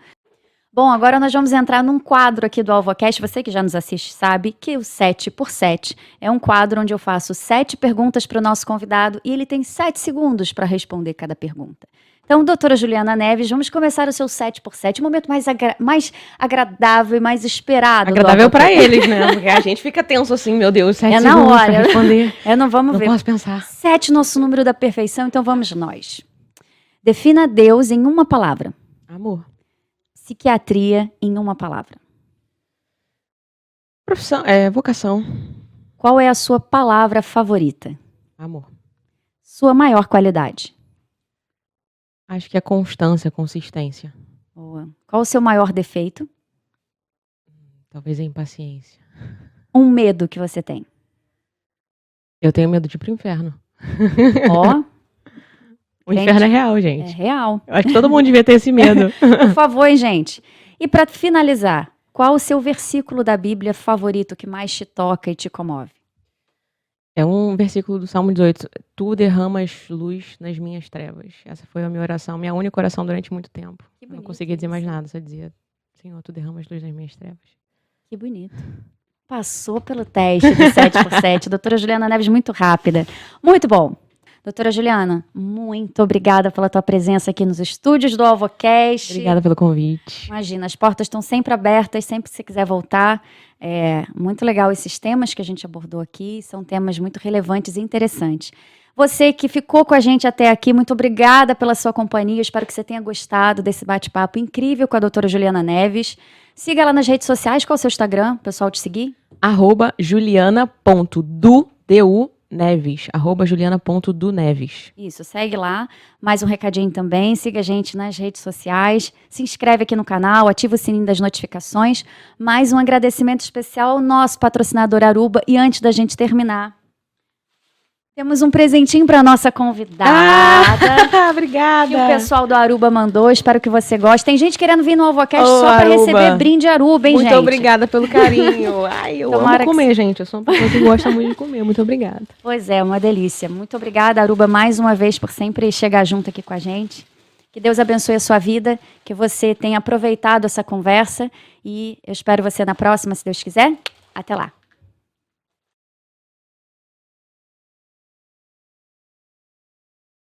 Bom, agora nós vamos entrar num quadro aqui do AlvoCast. Você que já nos assiste sabe que o 7x7 é um quadro onde eu faço 7 perguntas para o nosso convidado e ele tem 7 segundos para responder cada pergunta. Então, doutora Juliana Neves, vamos começar o seu 7x7, o momento mais agradável e mais esperado. Agradável para eles, né? Porque a gente fica tenso assim, meu Deus, 7 na segundos hora. para responder. Não vamos ver. Não posso pensar. 7, nosso número da perfeição, então vamos nós. Defina Deus em uma palavra. Amor. Psiquiatria em uma palavra. Profissão, vocação. Qual é a sua palavra favorita? Amor. Sua maior qualidade? Acho que é constância, consistência. Boa. Qual o seu maior defeito? Talvez a impaciência. Um medo que você tem? Eu tenho medo de ir pro inferno. Ó. O inferno é real, gente. É real. Eu acho que todo mundo devia ter esse medo. Por favor, hein, gente. E para finalizar, qual o seu versículo da Bíblia favorito que mais te toca e te comove? É um versículo do Salmo 18. Tu derramas luz nas minhas trevas. Essa foi a minha oração, minha única oração durante muito tempo. Eu não conseguia dizer mais nada, só dizia: Senhor, tu derramas luz nas minhas trevas. Que bonito. Passou pelo teste do 7x7. Doutora Juliana Neves, muito rápida. Muito bom. Doutora Juliana, muito obrigada pela tua presença aqui nos estúdios do AlvoCast. Obrigada pelo convite. Imagina, as portas estão sempre abertas, sempre que você quiser voltar. É muito legal esses temas que a gente abordou aqui, são temas muito relevantes e interessantes. Você que ficou com a gente até aqui, muito obrigada pela sua companhia. Espero que você tenha gostado desse bate-papo incrível com a doutora Juliana Neves. Siga ela nas redes sociais. Qual é o seu Instagram, pessoal, te seguir? @juliana.du.neves. @juliana.duneves. Isso, segue lá. Mais um recadinho também. Siga a gente nas redes sociais. Se inscreve aqui no canal, ativa o sininho das notificações. Mais um agradecimento especial ao nosso patrocinador Aruba. E antes da gente terminar, temos um presentinho para nossa convidada. Obrigada. Que o pessoal do Aruba mandou. Espero que você goste. Tem gente querendo vir no AlvoCast só para receber brinde Aruba, hein, gente? Muito obrigada pelo carinho. Ai, eu amo comer, gente. Eu sou uma pessoa que gosta muito de comer. Muito obrigada. Pois é, uma delícia. Muito obrigada, Aruba, mais uma vez, por sempre chegar junto aqui com a gente. Que Deus abençoe a sua vida, que você tenha aproveitado essa conversa e eu espero você na próxima, se Deus quiser. Até lá.